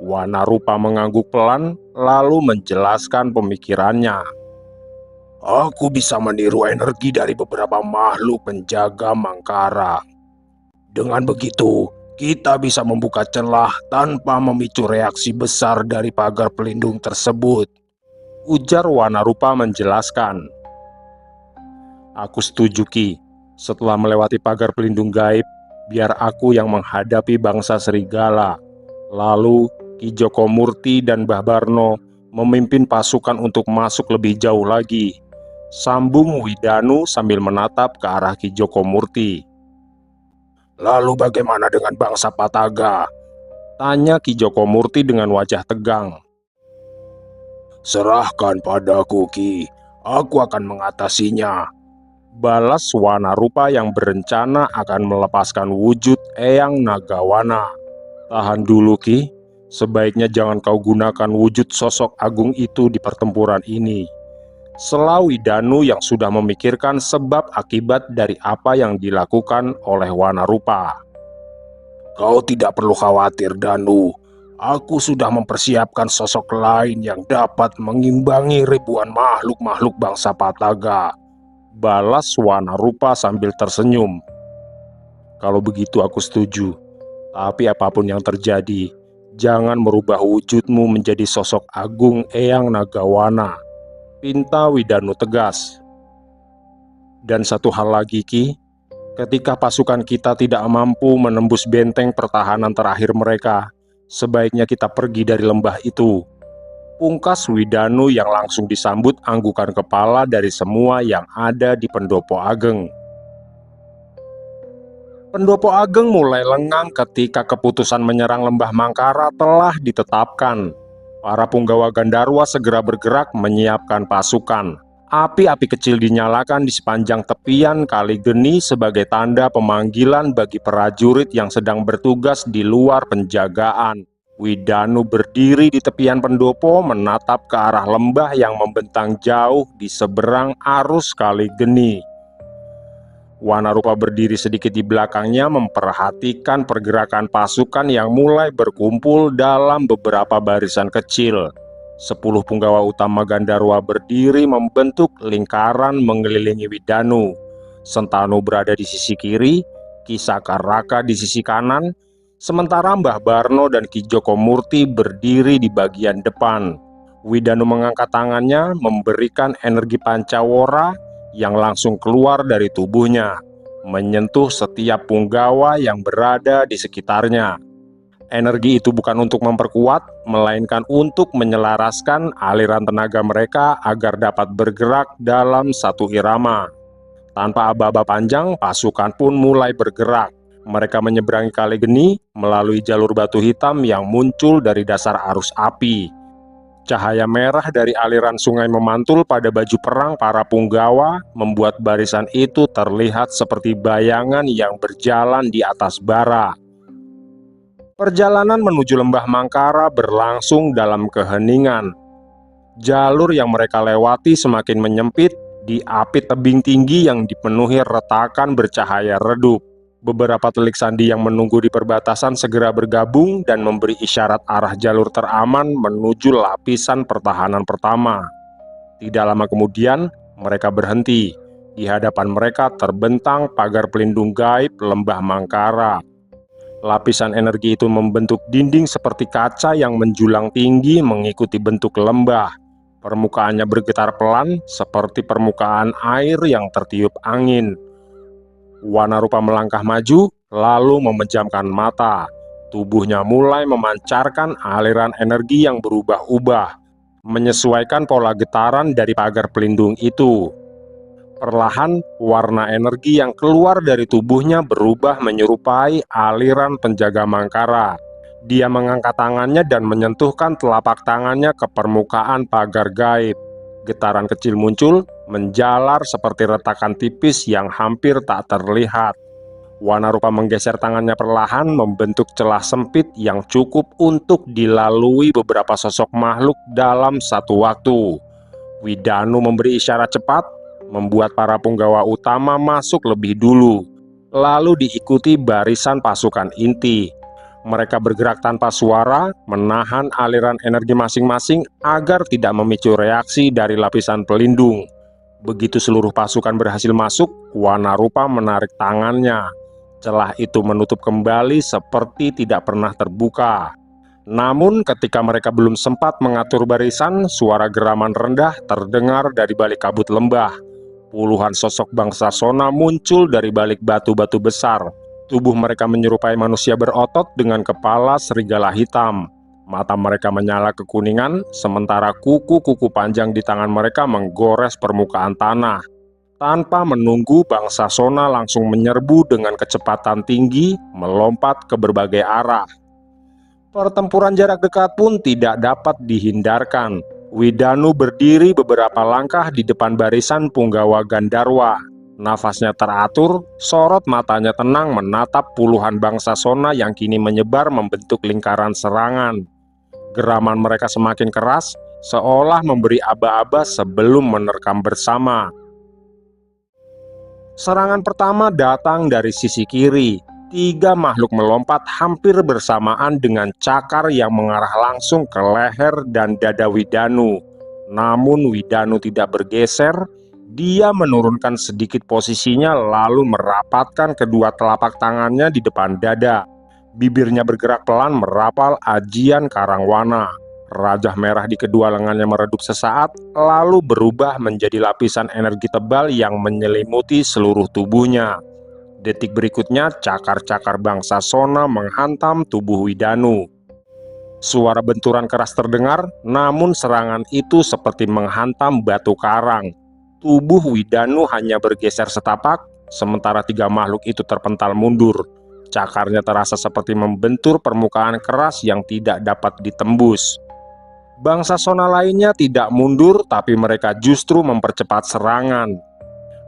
Wanarupa mengangguk pelan, lalu menjelaskan pemikirannya. Aku bisa meniru energi dari beberapa makhluk penjaga Mangkara. Dengan begitu, kita bisa membuka celah tanpa memicu reaksi besar dari pagar pelindung tersebut. Ujar Wanarupa menjelaskan. Aku setuju, Ki. Setelah melewati pagar pelindung gaib, biar aku yang menghadapi bangsa serigala. Lalu Ki Joko Murti dan Mbah Barno memimpin pasukan untuk masuk lebih jauh lagi. Sambung Widanu sambil menatap ke arah Ki Joko Murti. Lalu bagaimana dengan bangsa Pataga? Tanya Ki Joko Murti dengan wajah tegang. Serahkan padaku, Ki. Aku akan mengatasinya. Balas Wanarupa yang berencana akan melepaskan wujud Eyang Nagawana. Tahan dulu, Ki. Sebaiknya jangan kau gunakan wujud sosok agung itu di pertempuran ini. Sela Widanu yang sudah memikirkan sebab akibat dari apa yang dilakukan oleh Wanarupa. Kau tidak perlu khawatir, Danu. Aku sudah mempersiapkan sosok lain yang dapat mengimbangi ribuan makhluk-makhluk bangsa Pataga. Balas Wanarupa sambil tersenyum. Kalau begitu aku setuju. Tapi apapun yang terjadi, jangan merubah wujudmu menjadi sosok agung Eyang Nagawana. Pinta Widanu tegas. Dan satu hal lagi, Ki. Ketika pasukan kita tidak mampu menembus benteng pertahanan terakhir mereka, sebaiknya kita pergi dari lembah itu. Pungkas Widanu yang langsung disambut anggukan kepala dari semua yang ada di Pendopo Ageng. Pendopo Ageng mulai lengang ketika keputusan menyerang lembah Mangkara telah ditetapkan. Para punggawa Gandarwa segera bergerak menyiapkan pasukan. Api-api kecil dinyalakan di sepanjang tepian Kali Geni sebagai tanda pemanggilan bagi prajurit yang sedang bertugas di luar penjagaan. Widanu berdiri di tepian pendopo menatap ke arah lembah yang membentang jauh di seberang arus Kali Geni. Wanarupa berdiri sedikit di belakangnya memperhatikan pergerakan pasukan yang mulai berkumpul dalam beberapa barisan kecil. 10 punggawa utama Gandarwa berdiri membentuk lingkaran mengelilingi Widanu. Sentanu berada di sisi kiri, Ki Sakaraka di sisi kanan, sementara Mbah Barno dan Ki Joko Murti berdiri di bagian depan. Widanu mengangkat tangannya memberikan energi pancawara yang langsung keluar dari tubuhnya, menyentuh setiap punggawa yang berada di sekitarnya. Energi itu bukan untuk memperkuat, melainkan untuk menyelaraskan aliran tenaga mereka agar dapat bergerak dalam satu irama. Tanpa aba-aba panjang, pasukan pun mulai bergerak. Mereka menyeberangi Kali Geni melalui jalur batu hitam yang muncul dari dasar arus api. Cahaya merah dari aliran sungai memantul pada baju perang para punggawa, membuat barisan itu terlihat seperti bayangan yang berjalan di atas bara. Perjalanan menuju lembah Mangkara berlangsung dalam keheningan. Jalur yang mereka lewati semakin menyempit, diapit tebing tinggi yang dipenuhi retakan bercahaya redup. Beberapa telik sandi yang menunggu di perbatasan segera bergabung dan memberi isyarat arah jalur teraman menuju lapisan pertahanan pertama. Tidak lama kemudian, mereka berhenti. Di hadapan mereka terbentang pagar pelindung gaib lembah Mangkara. Lapisan energi itu membentuk dinding seperti kaca yang menjulang tinggi mengikuti bentuk lembah. Permukaannya bergetar pelan seperti permukaan air yang tertiup angin. Wanarupa melangkah maju, lalu memejamkan mata. Tubuhnya mulai memancarkan aliran energi yang berubah-ubah, menyesuaikan pola getaran dari pagar pelindung itu. Perlahan, warna energi yang keluar dari tubuhnya berubah menyerupai aliran penjaga Mangkara. Dia mengangkat tangannya dan menyentuhkan telapak tangannya ke permukaan pagar gaib. Getaran kecil muncul, menjalar seperti retakan tipis yang hampir tak terlihat. Wanarupa menggeser tangannya perlahan membentuk celah sempit yang cukup untuk dilalui beberapa sosok makhluk dalam satu waktu. Widanu memberi isyarat cepat, membuat para punggawa utama masuk lebih dulu, lalu diikuti barisan pasukan inti. Mereka bergerak tanpa suara, menahan aliran energi masing-masing agar tidak memicu reaksi dari lapisan pelindung. Begitu seluruh pasukan berhasil masuk, Wanarupa menarik tangannya. Celah itu menutup kembali seperti tidak pernah terbuka. Namun ketika mereka belum sempat mengatur barisan, suara geraman rendah terdengar dari balik kabut lembah. Puluhan sosok bangsa Sona muncul dari balik batu-batu besar. Tubuh mereka menyerupai manusia berotot dengan kepala serigala hitam. Mata mereka menyala kekuningan, sementara kuku-kuku panjang di tangan mereka menggores permukaan tanah. Tanpa menunggu, bangsa Sona langsung menyerbu dengan kecepatan tinggi, melompat ke berbagai arah. Pertempuran jarak dekat pun tidak dapat dihindarkan. Widanu berdiri beberapa langkah di depan barisan Punggawa Gandarwa. Nafasnya teratur, sorot matanya tenang menatap puluhan bangsa Sona yang kini menyebar membentuk lingkaran serangan. Geraman mereka semakin keras, seolah memberi aba-aba sebelum menerkam bersama. Serangan pertama datang dari sisi kiri. 3 makhluk melompat hampir bersamaan dengan cakar yang mengarah langsung ke leher dan dada Widanu. Namun Widanu tidak bergeser. Dia menurunkan sedikit posisinya lalu merapatkan kedua telapak tangannya di depan dada. Bibirnya bergerak pelan merapal ajian Karangwana. Rajah merah di kedua lengannya meredup sesaat, lalu berubah menjadi lapisan energi tebal yang menyelimuti seluruh tubuhnya. Detik berikutnya, cakar-cakar bangsa Sona menghantam tubuh Widanu. Suara benturan keras terdengar, namun serangan itu seperti menghantam batu karang. Tubuh Widanu hanya bergeser setapak, sementara 3 makhluk itu terpental mundur. Cakarnya terasa seperti membentur permukaan keras yang tidak dapat ditembus. Bangsa Sona lainnya tidak mundur, tapi mereka justru mempercepat serangan.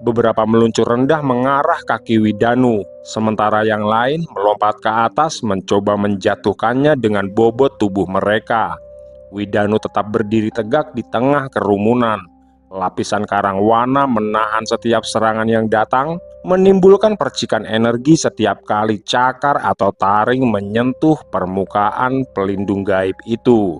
Beberapa meluncur rendah mengarah kaki Widanu, sementara yang lain melompat ke atas mencoba menjatuhkannya dengan bobot tubuh mereka. Widanu tetap berdiri tegak di tengah kerumunan. Lapisan Karangwana menahan setiap serangan yang datang, menimbulkan percikan energi setiap kali cakar atau taring menyentuh permukaan pelindung gaib itu.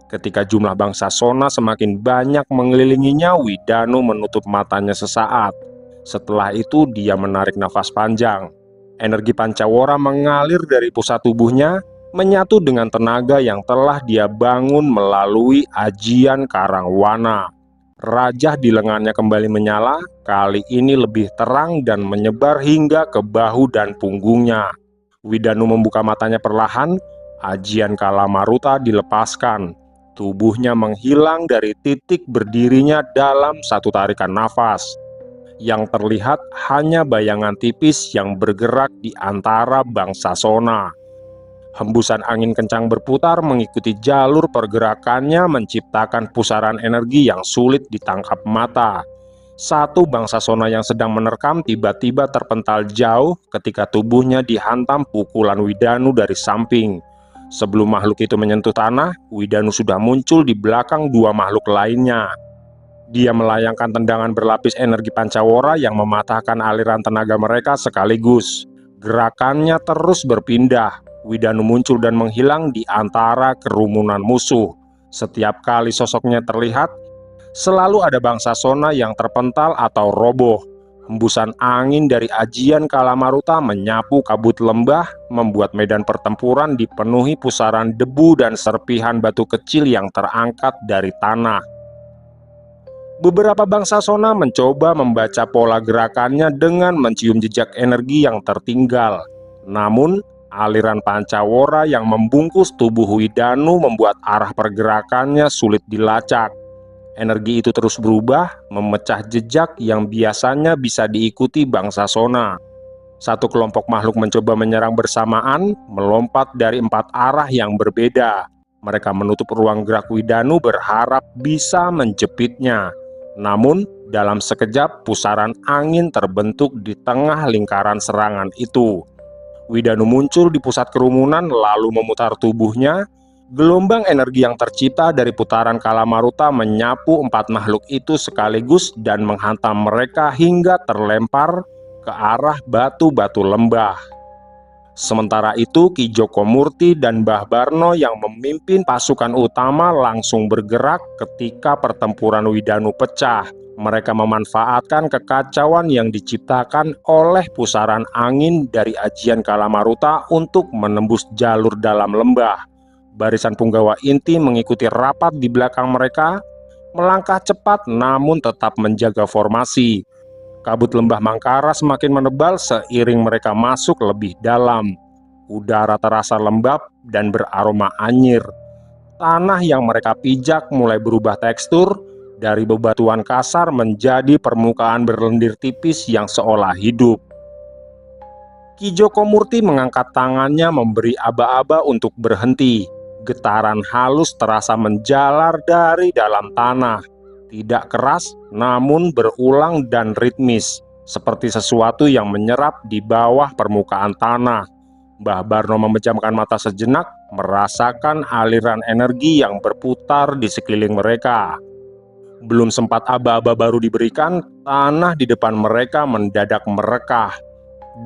Ketika jumlah bangsa Sona semakin banyak mengelilinginya, Widanu menutup matanya sesaat. Setelah itu dia menarik nafas panjang. Energi Pancawara mengalir dari pusat tubuhnya, menyatu dengan tenaga yang telah dia bangun melalui ajian Karangwana. Rajah di lengannya kembali menyala, kali ini lebih terang dan menyebar hingga ke bahu dan punggungnya. Widanu membuka matanya perlahan, ajian Kalamaruta dilepaskan. Tubuhnya menghilang dari titik berdirinya dalam satu tarikan nafas. Yang terlihat hanya bayangan tipis yang bergerak di antara bangsa Sona. Hembusan angin kencang berputar mengikuti jalur pergerakannya, menciptakan pusaran energi yang sulit ditangkap mata. Satu bangsa Sona yang sedang menerkam tiba-tiba terpental jauh ketika tubuhnya dihantam pukulan Widanu dari samping. Sebelum makhluk itu menyentuh tanah, Widanu sudah muncul di belakang 2 makhluk lainnya. Dia melayangkan tendangan berlapis energi Pancawara yang mematahkan aliran tenaga mereka sekaligus. Gerakannya terus berpindah. Widanu muncul dan menghilang di antara kerumunan musuh. Setiap kali sosoknya terlihat, selalu ada bangsa Sona yang terpental atau roboh. Hembusan angin dari ajian Kalamaruta menyapu kabut lembah, membuat medan pertempuran dipenuhi pusaran debu dan serpihan batu kecil yang terangkat dari tanah. Beberapa bangsa Sona mencoba membaca pola gerakannya dengan mencium jejak energi yang tertinggal. Namun, aliran Pancawara yang membungkus tubuh Widanu membuat arah pergerakannya sulit dilacak. Energi itu terus berubah, memecah jejak yang biasanya bisa diikuti bangsa Sona. Satu kelompok makhluk mencoba menyerang bersamaan, melompat dari 4 arah yang berbeda. Mereka menutup ruang gerak Widanu berharap bisa menjepitnya. Namun, dalam sekejap pusaran angin terbentuk di tengah lingkaran serangan itu. Widanu muncul di pusat kerumunan lalu memutar tubuhnya. Gelombang energi yang tercipta dari putaran Kalamaruta menyapu 4 makhluk itu sekaligus dan menghantam mereka hingga terlempar ke arah batu-batu lembah. Sementara itu, Ki Joko Murti dan Mbah Barno yang memimpin pasukan utama langsung bergerak ketika pertempuran Widanu pecah. Mereka memanfaatkan kekacauan yang diciptakan oleh pusaran angin dari ajian Kalamaruta untuk menembus jalur dalam lembah. Barisan punggawa inti mengikuti rapat di belakang mereka, melangkah cepat namun tetap menjaga formasi. Kabut lembah Mangkara semakin menebal seiring mereka masuk lebih dalam. Udara terasa lembab dan beraroma anyir. Tanah yang mereka pijak mulai berubah tekstur, dari bebatuan kasar menjadi permukaan berlendir tipis yang seolah hidup. Ki Joko Murti mengangkat tangannya memberi aba-aba untuk berhenti. Getaran halus terasa menjalar dari dalam tanah. Tidak keras, namun berulang dan ritmis, seperti sesuatu yang menyerap di bawah permukaan tanah. Mbah Barno memejamkan mata sejenak, merasakan aliran energi yang berputar di sekeliling mereka. Belum sempat aba-aba baru diberikan, tanah di depan mereka mendadak merekah.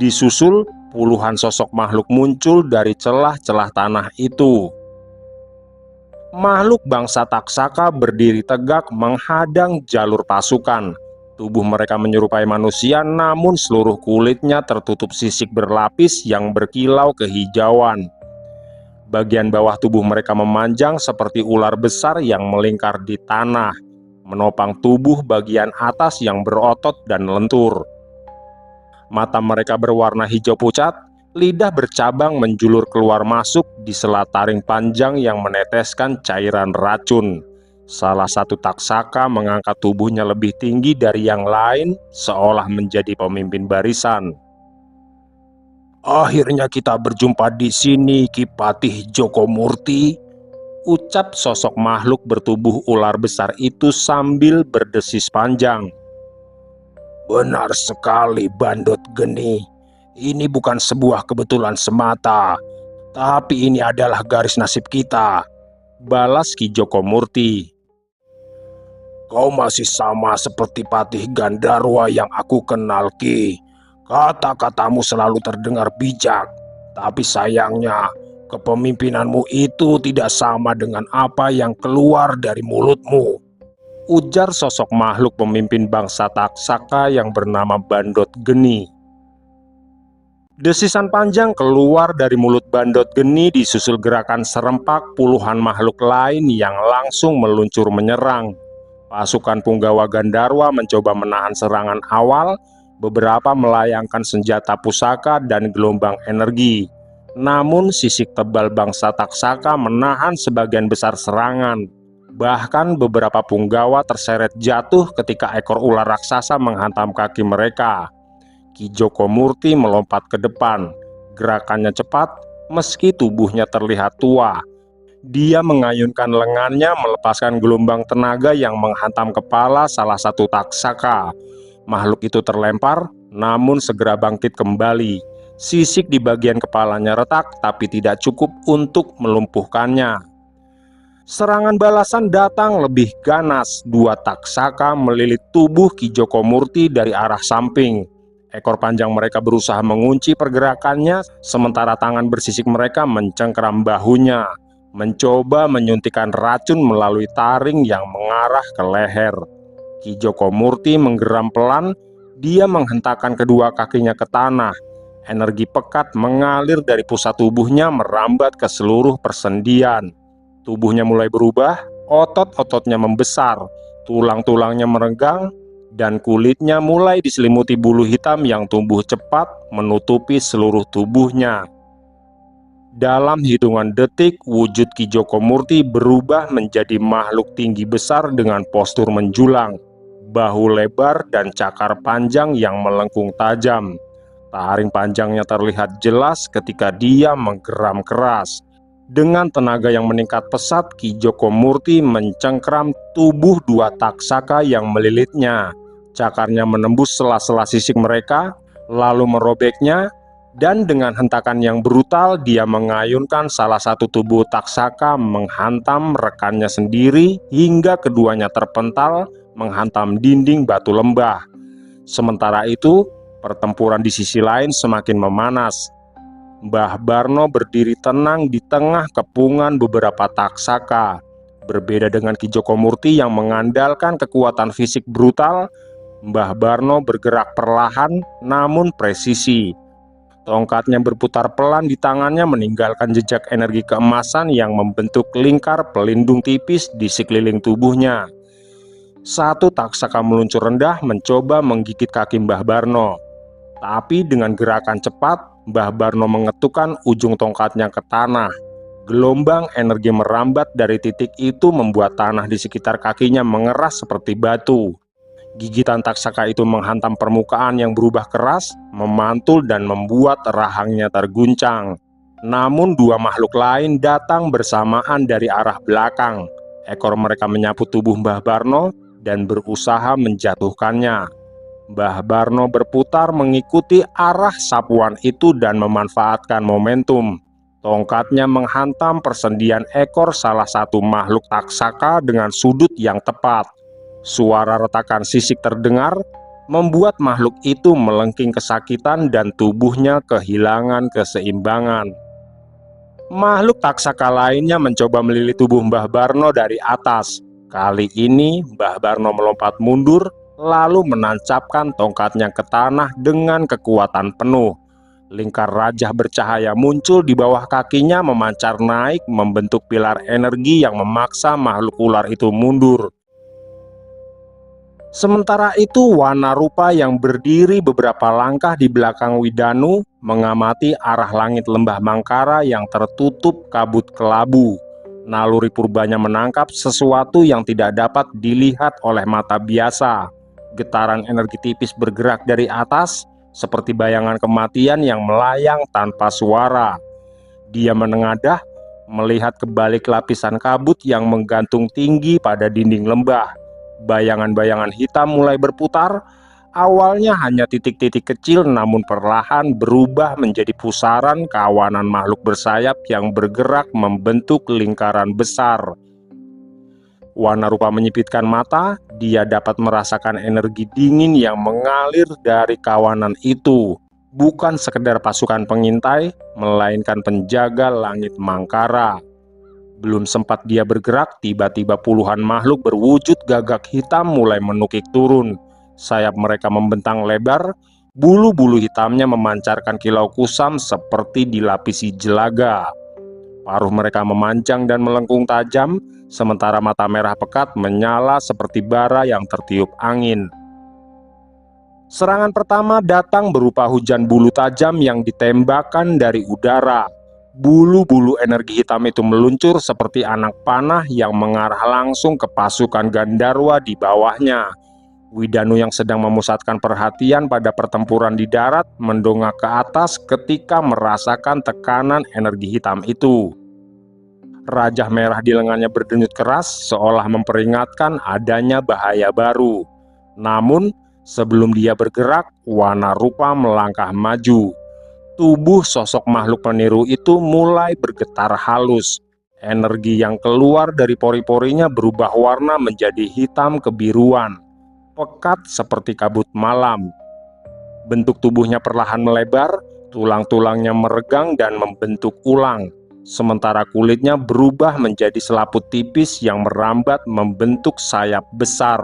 Disusul, puluhan sosok makhluk muncul dari celah-celah tanah itu. Makhluk bangsa Taksaka berdiri tegak menghadang jalur pasukan. Tubuh mereka menyerupai manusia, namun seluruh kulitnya tertutup sisik berlapis yang berkilau kehijauan. Bagian bawah tubuh mereka memanjang seperti ular besar yang melingkar di tanah, menopang tubuh bagian atas yang berotot dan lentur. Mata mereka berwarna hijau pucat, lidah bercabang menjulur keluar masuk di sela taring panjang yang meneteskan cairan racun. Salah satu Taksaka mengangkat tubuhnya lebih tinggi dari yang lain, seolah menjadi pemimpin barisan. Akhirnya kita berjumpa di sini, Ki Patih Joko Murti, ucap sosok makhluk bertubuh ular besar itu sambil berdesis panjang. Benar sekali, Bandot Geni. Ini bukan sebuah kebetulan semata, tapi ini adalah garis nasib kita, balas Ki Joko Murti. Kau masih sama seperti Patih Gandarwa yang aku kenal, Ki. Kata-katamu selalu terdengar bijak, tapi sayangnya kepemimpinanmu itu tidak sama dengan apa yang keluar dari mulutmu, ujar sosok makhluk pemimpin bangsa Taksaka yang bernama Bandot Geni. Desisan panjang keluar dari mulut Bandot Geni disusul gerakan serempak puluhan makhluk lain yang langsung meluncur menyerang. Pasukan punggawa Gandarwa mencoba menahan serangan awal, beberapa melayangkan senjata pusaka dan gelombang energi. Namun sisik tebal bangsa Taksaka menahan sebagian besar serangan. Bahkan beberapa punggawa terseret jatuh ketika ekor ular raksasa menghantam kaki mereka. Ki Joko Murti melompat ke depan. Gerakannya cepat, meski tubuhnya terlihat tua. Dia mengayunkan lengannya melepaskan gelombang tenaga yang menghantam kepala salah satu Taksaka. Makhluk itu terlempar, namun segera bangkit kembali. Sisik di bagian kepalanya retak, tapi tidak cukup untuk melumpuhkannya. Serangan balasan datang lebih ganas. Dua Taksaka melilit tubuh Ki Joko Murti dari arah samping. Ekor panjang mereka berusaha mengunci pergerakannya, sementara tangan bersisik mereka mencengkeram bahunya, mencoba menyuntikkan racun melalui taring yang mengarah ke leher. Ki Joko Murti menggeram pelan. Dia menghentakkan kedua kakinya ke tanah. Energi pekat mengalir dari pusat tubuhnya merambat ke seluruh persendian. Tubuhnya mulai berubah, otot-ototnya membesar, tulang-tulangnya merenggang, dan kulitnya mulai diselimuti bulu hitam yang tumbuh cepat menutupi seluruh tubuhnya. Dalam hitungan detik, wujud Ki Joko Murti berubah menjadi makhluk tinggi besar dengan postur menjulang, bahu lebar dan cakar panjang yang melengkung tajam. Taring panjangnya terlihat jelas ketika dia menggeram keras. Dengan tenaga yang meningkat pesat, Ki Joko Murti mencengkeram tubuh dua Taksaka yang melilitnya. Cakarnya menembus sela-sela sisik mereka, lalu merobeknya, dan dengan hentakan yang brutal dia mengayunkan salah satu tubuh Taksaka menghantam rekannya sendiri hingga keduanya terpental menghantam dinding batu lembah. Sementara itu, pertempuran di sisi lain semakin memanas. Mbah Barno berdiri tenang di tengah kepungan beberapa Taksaka. Berbeda dengan Ki Joko Murti yang mengandalkan kekuatan fisik brutal, Mbah Barno bergerak perlahan namun presisi. Tongkatnya berputar pelan di tangannya meninggalkan jejak energi keemasan yang membentuk lingkar pelindung tipis di sekeliling tubuhnya. Satu taksaka meluncur rendah mencoba menggigit kaki Mbah Barno. Tapi dengan gerakan cepat, Mbah Barno mengetukkan ujung tongkatnya ke tanah. Gelombang energi merambat dari titik itu membuat tanah di sekitar kakinya mengeras seperti batu. Gigitan taksaka itu menghantam permukaan yang berubah keras, memantul dan membuat rahangnya terguncang. Namun dua makhluk lain datang bersamaan dari arah belakang. Ekor mereka menyapu tubuh Mbah Barno dan berusaha menjatuhkannya. Mbah Barno berputar mengikuti arah sapuan itu dan memanfaatkan momentum. Tongkatnya menghantam persendian ekor salah satu makhluk taksaka dengan sudut yang tepat. Suara retakan sisik terdengar, membuat makhluk itu melengking kesakitan dan tubuhnya kehilangan keseimbangan. Makhluk taksaka lainnya mencoba melilit tubuh Mbah Barno dari atas. Kali ini Mbah Barno melompat mundur, lalu menancapkan tongkatnya ke tanah dengan kekuatan penuh. Lingkar rajah bercahaya muncul di bawah kakinya memancar naik membentuk pilar energi yang memaksa makhluk ular itu mundur. Sementara itu Wanarupa yang berdiri beberapa langkah di belakang Widanu mengamati arah langit lembah Mangkara yang tertutup kabut kelabu. Naluri purbanya menangkap sesuatu yang tidak dapat dilihat oleh mata biasa. Getaran energi tipis bergerak dari atas, seperti bayangan kematian yang melayang tanpa suara. Dia menengadah, melihat ke balik lapisan kabut yang menggantung tinggi pada dinding lembah. Bayangan-bayangan hitam mulai berputar. Awalnya hanya titik-titik kecil, namun perlahan berubah menjadi pusaran kawanan makhluk bersayap yang bergerak membentuk lingkaran besar. Wanarupa menyipitkan mata, dia dapat merasakan energi dingin yang mengalir dari kawanan itu. Bukan sekedar pasukan pengintai, melainkan penjaga langit Mangkara. Belum sempat dia bergerak, tiba-tiba puluhan makhluk berwujud gagak hitam mulai menukik turun. Sayap mereka membentang lebar, bulu-bulu hitamnya memancarkan kilau kusam seperti dilapisi jelaga. Paruh mereka memanjang dan melengkung tajam, sementara mata merah pekat menyala seperti bara yang tertiup angin. Serangan pertama datang berupa hujan bulu tajam yang ditembakkan dari udara. Bulu-bulu energi hitam itu meluncur seperti anak panah yang mengarah langsung ke pasukan Gandarwa di bawahnya. Widanu yang sedang memusatkan perhatian pada pertempuran di darat mendongak ke atas ketika merasakan tekanan energi hitam itu. Rajah merah di lengannya berdenyut keras seolah memperingatkan adanya bahaya baru. Namun, sebelum dia bergerak, Wanarupa melangkah maju. Tubuh sosok makhluk peniru itu mulai bergetar halus. Energi yang keluar dari pori-porinya berubah warna menjadi hitam kebiruan, pekat seperti kabut malam. Bentuk tubuhnya perlahan melebar, tulang-tulangnya meregang dan membentuk ulang. Sementara kulitnya berubah menjadi selaput tipis yang merambat membentuk sayap besar.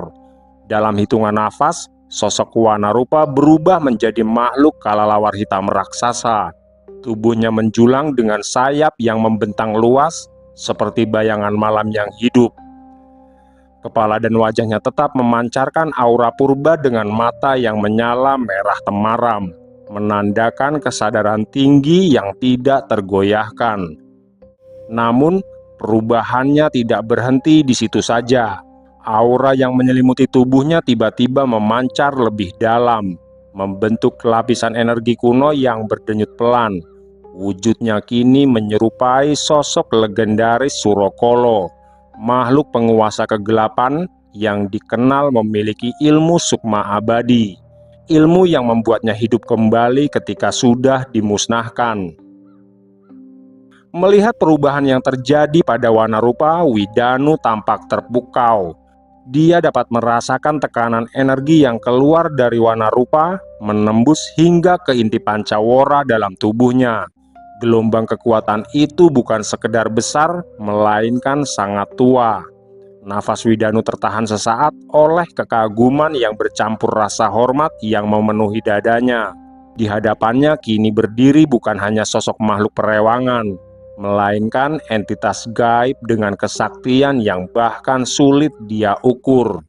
Dalam hitungan nafas, sosok Wanarupa berubah menjadi makhluk kalalawar hitam raksasa. Tubuhnya menjulang dengan sayap yang membentang luas, seperti bayangan malam yang hidup. Kepala dan wajahnya tetap memancarkan aura purba dengan mata yang menyala merah temaram, menandakan kesadaran tinggi yang tidak tergoyahkan. Namun, perubahannya tidak berhenti di situ saja. Aura yang menyelimuti tubuhnya tiba-tiba memancar lebih dalam, membentuk lapisan energi kuno yang berdenyut pelan. Wujudnya kini menyerupai sosok legendaris Surokolo, makhluk penguasa kegelapan yang dikenal memiliki ilmu sukma abadi, ilmu yang membuatnya hidup kembali ketika sudah dimusnahkan. Melihat perubahan yang terjadi pada Wanarupa, Widanu tampak terpukau. Dia dapat merasakan tekanan energi yang keluar dari Wanarupa menembus hingga ke inti pancawara dalam tubuhnya. Gelombang kekuatan itu bukan sekedar besar, melainkan sangat tua. Nafas Widanu tertahan sesaat oleh kekaguman yang bercampur rasa hormat yang memenuhi dadanya. Di hadapannya kini berdiri bukan hanya sosok makhluk perewangan, melainkan entitas gaib dengan kesaktian yang bahkan sulit dia ukur.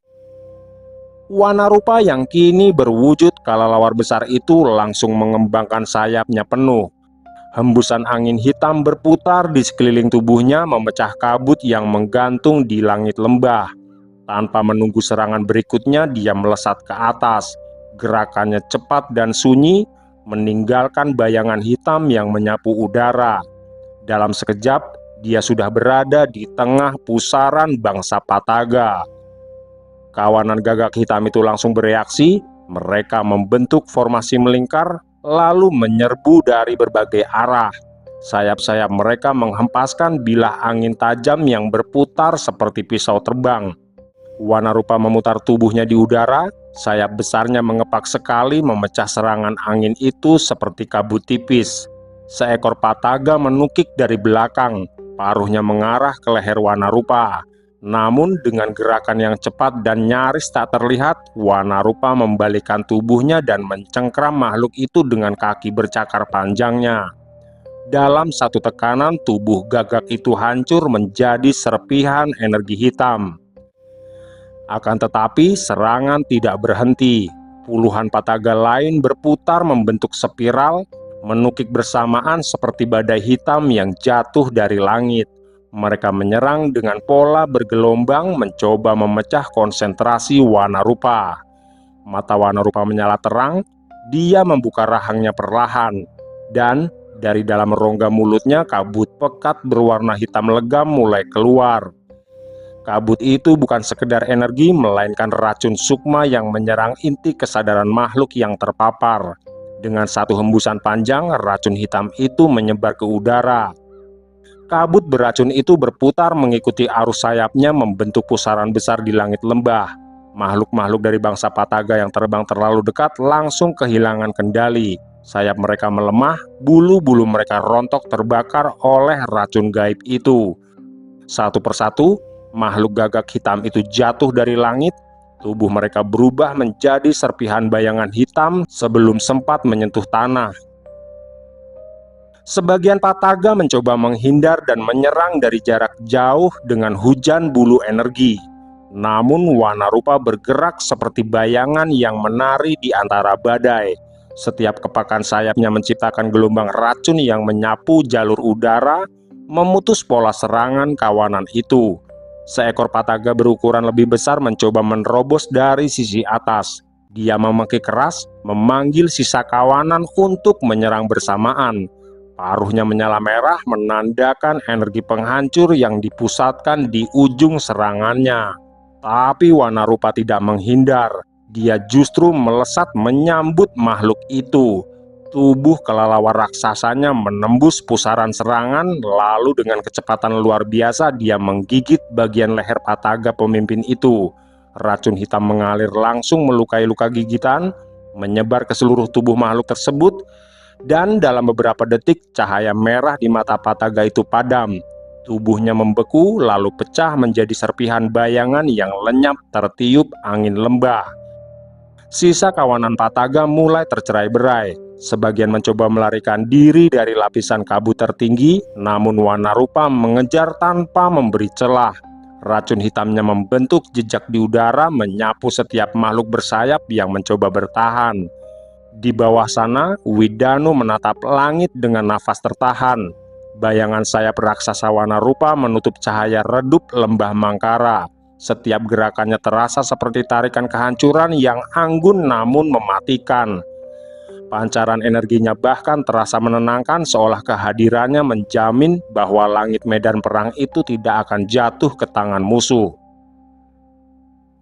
Wanarupa yang kini berwujud kelelawar besar itu langsung mengembangkan sayapnya penuh. Hembusan angin hitam berputar di sekeliling tubuhnya, memecah kabut yang menggantung di langit lembah. Tanpa menunggu serangan berikutnya, dia melesat ke atas. Gerakannya cepat dan sunyi, meninggalkan bayangan hitam yang menyapu udara. Dalam sekejap, dia sudah berada di tengah pusaran bangsa Pataga. Kawanan gagak hitam itu langsung bereaksi. Mereka membentuk formasi melingkar, lalu menyerbu dari berbagai arah. Sayap-sayap mereka menghempaskan bilah angin tajam yang berputar seperti pisau terbang. Wanarupa memutar tubuhnya di udara, sayap besarnya mengepak sekali memecah serangan angin itu seperti kabut tipis. Seekor Pataga menukik dari belakang, paruhnya mengarah ke leher Wanarupa. Namun dengan gerakan yang cepat dan nyaris tak terlihat, Wanarupa membalikkan tubuhnya dan mencengkram makhluk itu dengan kaki bercakar panjangnya. Dalam satu tekanan, tubuh gagak itu hancur menjadi serpihan energi hitam. Akan tetapi serangan tidak berhenti. Puluhan Pataga lain berputar membentuk spiral, menukik bersamaan seperti badai hitam yang jatuh dari langit. Mereka menyerang dengan pola bergelombang, mencoba memecah konsentrasi Wanarupa. Mata Wanarupa menyala terang, dia membuka rahangnya perlahan, dan dari dalam rongga mulutnya kabut pekat berwarna hitam legam mulai keluar. Kabut itu bukan sekedar energi, melainkan racun sukma yang menyerang inti kesadaran makhluk yang terpapar. Dengan satu hembusan panjang, racun hitam itu menyebar ke udara. Kabut beracun itu berputar mengikuti arus sayapnya, membentuk pusaran besar di langit lembah. Makhluk-makhluk dari bangsa Pataga yang terbang terlalu dekat langsung kehilangan kendali. Sayap mereka melemah, bulu-bulu mereka rontok terbakar oleh racun gaib itu. Satu persatu, makhluk gagak hitam itu jatuh dari langit. Tubuh mereka berubah menjadi serpihan bayangan hitam sebelum sempat menyentuh tanah. Sebagian Pataga mencoba menghindar dan menyerang dari jarak jauh dengan hujan bulu energi. Namun Wanarupa bergerak seperti bayangan yang menari di antara badai. Setiap kepakan sayapnya menciptakan gelombang racun yang menyapu jalur udara, memutus pola serangan kawanan itu. Seekor Pataga berukuran lebih besar mencoba menerobos dari sisi atas. Dia memekik keras, memanggil sisa kawanan untuk menyerang bersamaan. Paruhnya menyala merah, menandakan energi penghancur yang dipusatkan di ujung serangannya. Tapi Wanarupa tidak menghindar. Dia justru melesat menyambut makhluk itu. Tubuh kelelawar raksasanya menembus pusaran serangan, lalu dengan kecepatan luar biasa dia menggigit bagian leher Pataga pemimpin itu. Racun hitam mengalir langsung melukai luka gigitan, menyebar ke seluruh tubuh makhluk tersebut. Dan dalam beberapa detik, cahaya merah di mata Pataga itu padam. Tubuhnya membeku, lalu pecah menjadi serpihan bayangan yang lenyap tertiup angin lembah. Sisa kawanan Pataga mulai tercerai-berai. Sebagian mencoba melarikan diri dari lapisan kabut tertinggi, namun Wanarupa mengejar tanpa memberi celah. Racun hitamnya membentuk jejak di udara, menyapu setiap makhluk bersayap yang mencoba bertahan. Di bawah sana, Widanu menatap langit dengan nafas tertahan. Bayangan sayap raksasa Wanarupa menutup cahaya redup lembah Mangkara. Setiap gerakannya terasa seperti tarikan kehancuran yang anggun namun mematikan. Pancaran energinya bahkan terasa menenangkan, seolah kehadirannya menjamin bahwa langit medan perang itu tidak akan jatuh ke tangan musuh.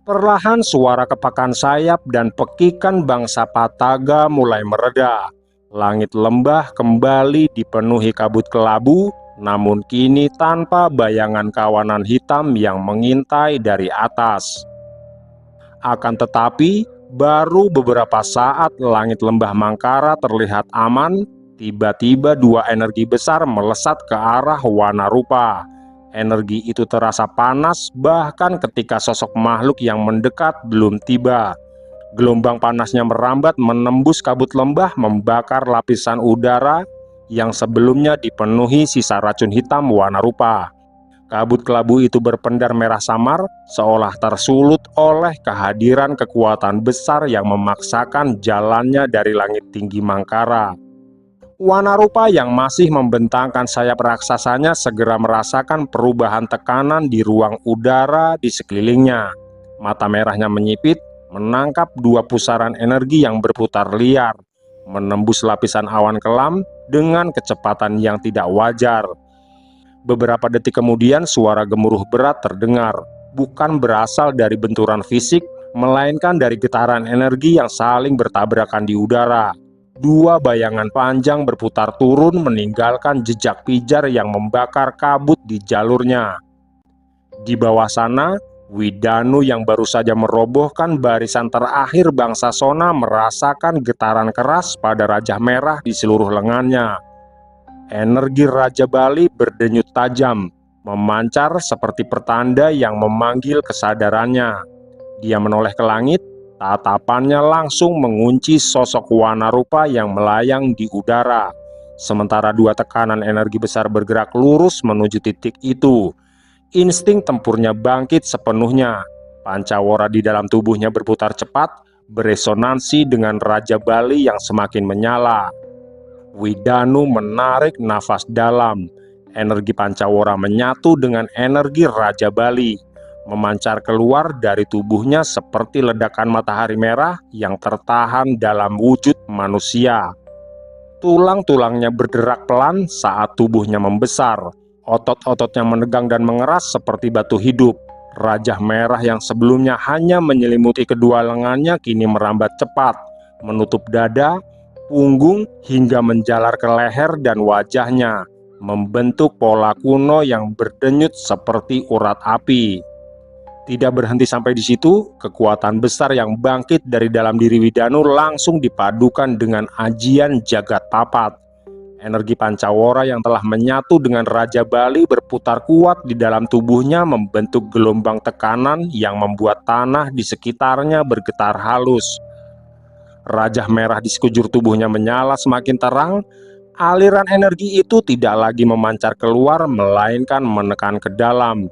Perlahan suara kepakan sayap dan pekikan bangsa Pataga mulai mereda. Langit lembah kembali dipenuhi kabut kelabu, namun kini tanpa bayangan kawanan hitam yang mengintai dari atas. Akan tetapi, baru beberapa saat langit lembah Mangkara terlihat aman, Tiba-tiba dua energi besar melesat ke arah Wanarupa. Energi itu terasa panas bahkan ketika sosok makhluk yang mendekat belum tiba. Gelombang panasnya merambat menembus kabut lembah, membakar lapisan udara yang sebelumnya dipenuhi sisa racun hitam Wanarupa. Kabut kelabu itu berpendar merah samar, seolah tersulut oleh kehadiran kekuatan besar yang memaksakan jalannya dari langit tinggi Mangkara. Wanarupa yang masih membentangkan sayap raksasanya segera merasakan perubahan tekanan di ruang udara di sekelilingnya. Mata merahnya menyipit, menangkap dua pusaran energi yang berputar liar, menembus lapisan awan kelam dengan kecepatan yang tidak wajar. Beberapa detik kemudian suara gemuruh berat terdengar, bukan berasal dari benturan fisik, melainkan dari getaran energi yang saling bertabrakan di udara. Dua bayangan panjang berputar turun meninggalkan jejak pijar yang membakar kabut di jalurnya. Di bawah sana, Widanu yang baru saja merobohkan barisan terakhir bangsa Sona merasakan getaran keras pada Raja Merah di seluruh lengannya. Energi Raja Bali berdenyut tajam, memancar seperti pertanda yang memanggil kesadarannya. Dia menoleh ke langit, tatapannya langsung mengunci sosok Wanarupa yang melayang di udara. Sementara dua tekanan energi besar bergerak lurus menuju titik itu. Insting tempurnya bangkit sepenuhnya. Pancawara di dalam tubuhnya berputar cepat, beresonansi dengan Raja Bali yang semakin menyala. Widanu menarik nafas dalam. Energi Pancawara menyatu dengan energi Raja Bali, memancar keluar dari tubuhnya seperti ledakan matahari merah yang tertahan dalam wujud manusia. Tulang-tulangnya bergerak pelan saat tubuhnya membesar. Otot-ototnya menegang dan mengeras seperti batu hidup. Raja Merah yang sebelumnya hanya menyelimuti kedua lengannya kini merambat cepat, menutup dada, punggung, hingga menjalar ke leher dan wajahnya, membentuk pola kuno yang berdenyut seperti urat api. Tidak berhenti sampai di situ, kekuatan besar yang bangkit dari dalam diri Widanu langsung dipadukan dengan ajian jagat papat. Energi Pancawara yang telah menyatu dengan Raja Bali berputar kuat di dalam tubuhnya membentuk gelombang tekanan yang membuat tanah di sekitarnya bergetar halus. Raja Merah di sekujur tubuhnya menyala semakin terang. Aliran energi itu tidak lagi memancar keluar, melainkan menekan ke dalam.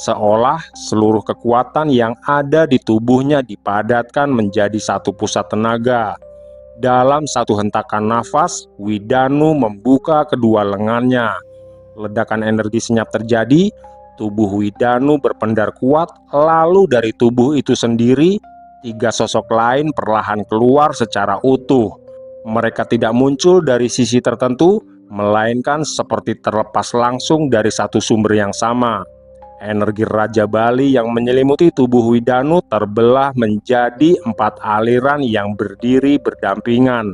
Seolah seluruh kekuatan yang ada di tubuhnya dipadatkan menjadi satu pusat tenaga. Dalam satu hentakan nafas, Widanu membuka kedua lengannya. Ledakan energi senyap terjadi, tubuh Widanu berpendar kuat, lalu dari tubuh itu sendiri, tiga sosok lain perlahan keluar secara utuh. Mereka tidak muncul dari sisi tertentu, melainkan seperti terlepas langsung dari satu sumber yang sama. Energi Raja Bali yang menyelimuti tubuh Widanu terbelah menjadi 4 aliran yang berdiri berdampingan.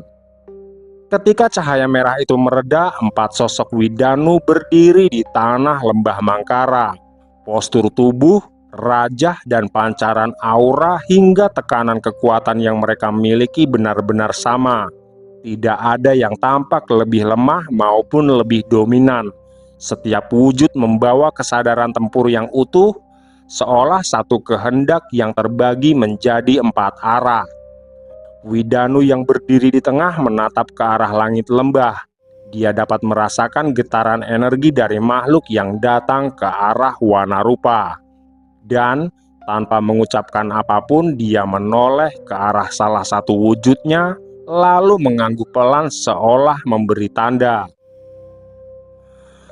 Ketika cahaya merah itu mereda, 4 sosok Widanu berdiri di tanah lembah Mangkara. Postur tubuh, rajah, dan pancaran aura hingga tekanan kekuatan yang mereka miliki benar-benar sama. Tidak ada yang tampak lebih lemah maupun lebih dominan. Setiap wujud membawa kesadaran tempur yang utuh, seolah satu kehendak yang terbagi menjadi 4 arah. Widanu yang berdiri di tengah menatap ke arah langit lembah. Dia dapat merasakan getaran energi dari makhluk yang datang ke arah Wanarupa. Dan tanpa mengucapkan apapun, dia menoleh ke arah salah satu wujudnya, lalu mengangguk pelan seolah memberi tanda.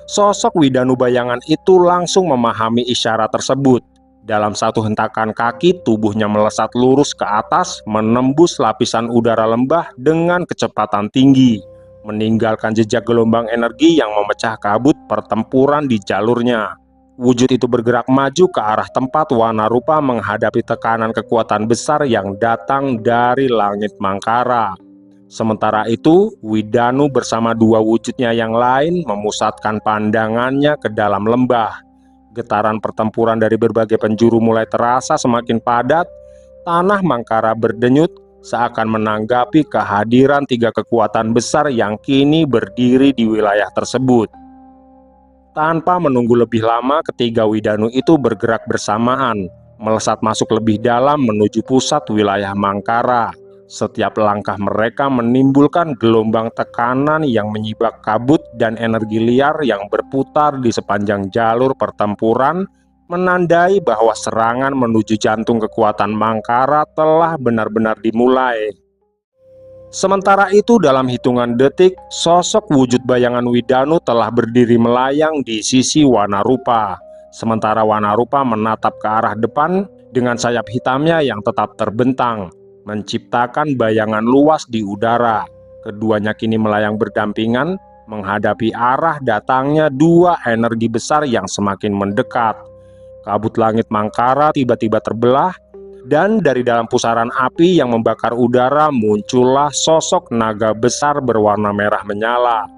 Sosok Widanu bayangan itu langsung memahami isyarat tersebut. Dalam satu hentakan kaki, tubuhnya melesat lurus ke atas, menembus lapisan udara lembah dengan kecepatan tinggi, meninggalkan jejak gelombang energi yang memecah kabut pertempuran di jalurnya. Wujud itu bergerak maju ke arah tempat Wanarupa menghadapi tekanan kekuatan besar yang datang dari langit Mangkara. Sementara itu, Widanu bersama 2 wujudnya yang lain memusatkan pandangannya ke dalam lembah. Getaran pertempuran dari berbagai penjuru mulai terasa semakin padat. Tanah Mangkara berdenyut, seakan menanggapi kehadiran tiga kekuatan besar yang kini berdiri di wilayah tersebut. Tanpa menunggu lebih lama, ketiga Widanu itu bergerak bersamaan, melesat masuk lebih dalam menuju pusat wilayah Mangkara. Setiap langkah mereka menimbulkan gelombang tekanan yang menyibak kabut dan energi liar yang berputar di sepanjang jalur pertempuran, menandai bahwa serangan menuju jantung kekuatan Mangkara telah benar-benar dimulai. Sementara itu, dalam hitungan detik, sosok wujud bayangan Widanu telah berdiri melayang di sisi Wanarupa. Sementara Wanarupa menatap ke arah depan dengan sayap hitamnya yang tetap terbentang, menciptakan bayangan luas di udara. Keduanya kini melayang berdampingan, menghadapi arah datangnya dua energi besar yang semakin mendekat. Kabut langit Mangkara tiba-tiba terbelah, dan dari dalam pusaran api yang membakar udara muncullah sosok naga besar berwarna merah menyala.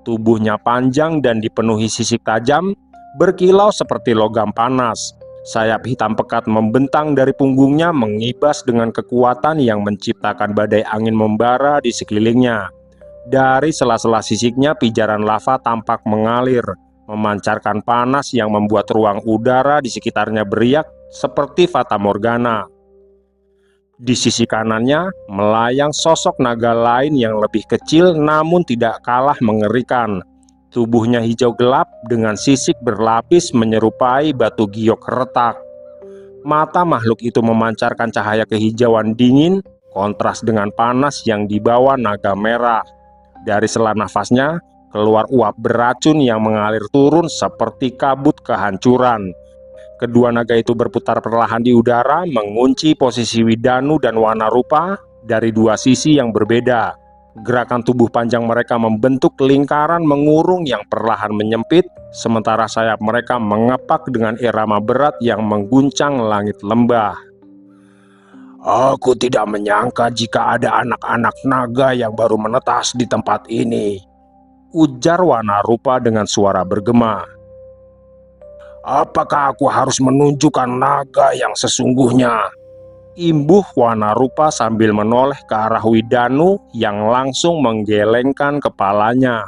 Tubuhnya panjang dan dipenuhi sisik tajam, berkilau seperti logam panas. Sayap hitam pekat membentang dari punggungnya, mengibas dengan kekuatan yang menciptakan badai angin membara di sekelilingnya. Dari sela-sela sisiknya, pijaran lava tampak mengalir, memancarkan panas yang membuat ruang udara di sekitarnya beriak seperti fata morgana. Di sisi kanannya melayang sosok naga lain yang lebih kecil namun tidak kalah mengerikan. Tubuhnya hijau gelap dengan sisik berlapis menyerupai batu giok retak. Mata makhluk itu memancarkan cahaya kehijauan dingin, kontras dengan panas yang dibawa naga merah. Dari sela nafasnya keluar uap beracun yang mengalir turun seperti kabut kehancuran. Kedua naga itu berputar perlahan di udara, mengunci posisi Widanu dan Wanarupa dari dua sisi yang berbeda. Gerakan tubuh panjang mereka membentuk lingkaran mengurung yang perlahan menyempit, sementara sayap mereka mengepak dengan irama berat yang mengguncang langit lembah. Aku tidak menyangka jika ada anak-anak naga yang baru menetas di tempat ini, ujar Wanarupa dengan suara bergema. Apakah aku harus menunjukkan naga yang sesungguhnya? Imbuh Wanarupa sambil menoleh ke arah Widanu yang langsung menggelengkan kepalanya.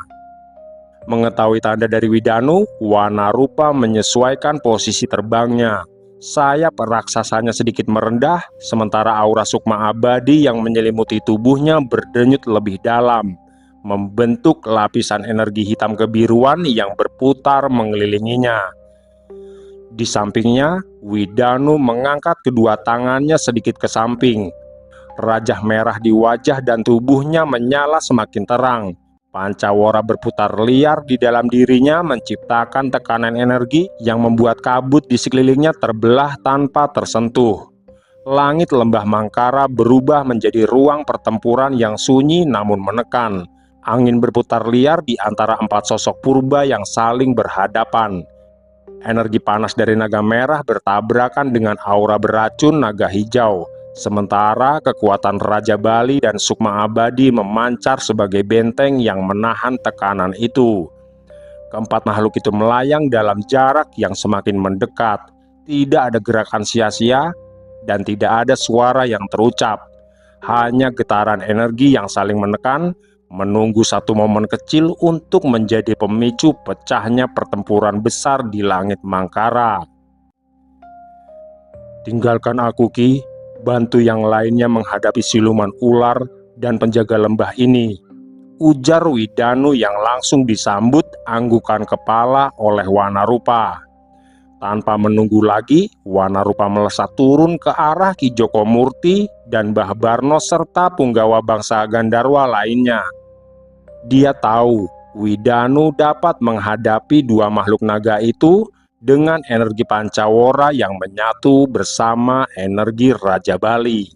Mengetahui tanda dari Widanu, Wanarupa menyesuaikan posisi terbangnya. Sayap raksasanya sedikit merendah, sementara aura sukma abadi yang menyelimuti tubuhnya berdenyut lebih dalam, membentuk lapisan energi hitam kebiruan yang berputar mengelilinginya. Di sampingnya, Widanu mengangkat kedua tangannya sedikit ke samping. Rajah merah di wajah dan tubuhnya menyala semakin terang. Pancawara berputar liar di dalam dirinya, menciptakan tekanan energi yang membuat kabut di sekelilingnya terbelah tanpa tersentuh. Langit lembah Mangkara berubah menjadi ruang pertempuran yang sunyi namun menekan. Angin berputar liar di antara empat sosok purba yang saling berhadapan. Energi panas dari naga merah bertabrakan dengan aura beracun naga hijau, sementara kekuatan Raja Bali dan Sukma Abadi memancar sebagai benteng yang menahan tekanan itu. Keempat makhluk itu melayang dalam jarak yang semakin mendekat. Tidak ada gerakan sia-sia dan tidak ada suara yang terucap. Hanya getaran energi yang saling menekan, menunggu satu momen kecil untuk menjadi pemicu pecahnya pertempuran besar di langit Mangkara. Tinggalkan aku, Ki. Bantu yang lainnya menghadapi siluman ular dan penjaga lembah ini, ujar Widanu yang langsung disambut anggukan kepala oleh Wanarupa. Tanpa menunggu lagi, Wanarupa melesat turun ke arah Ki Joko Murti dan Mbah Barno serta punggawa bangsa Gandarwa lainnya. Dia tahu Widanu dapat menghadapi dua makhluk naga itu dengan energi Pancawara yang menyatu bersama energi Raja Bali.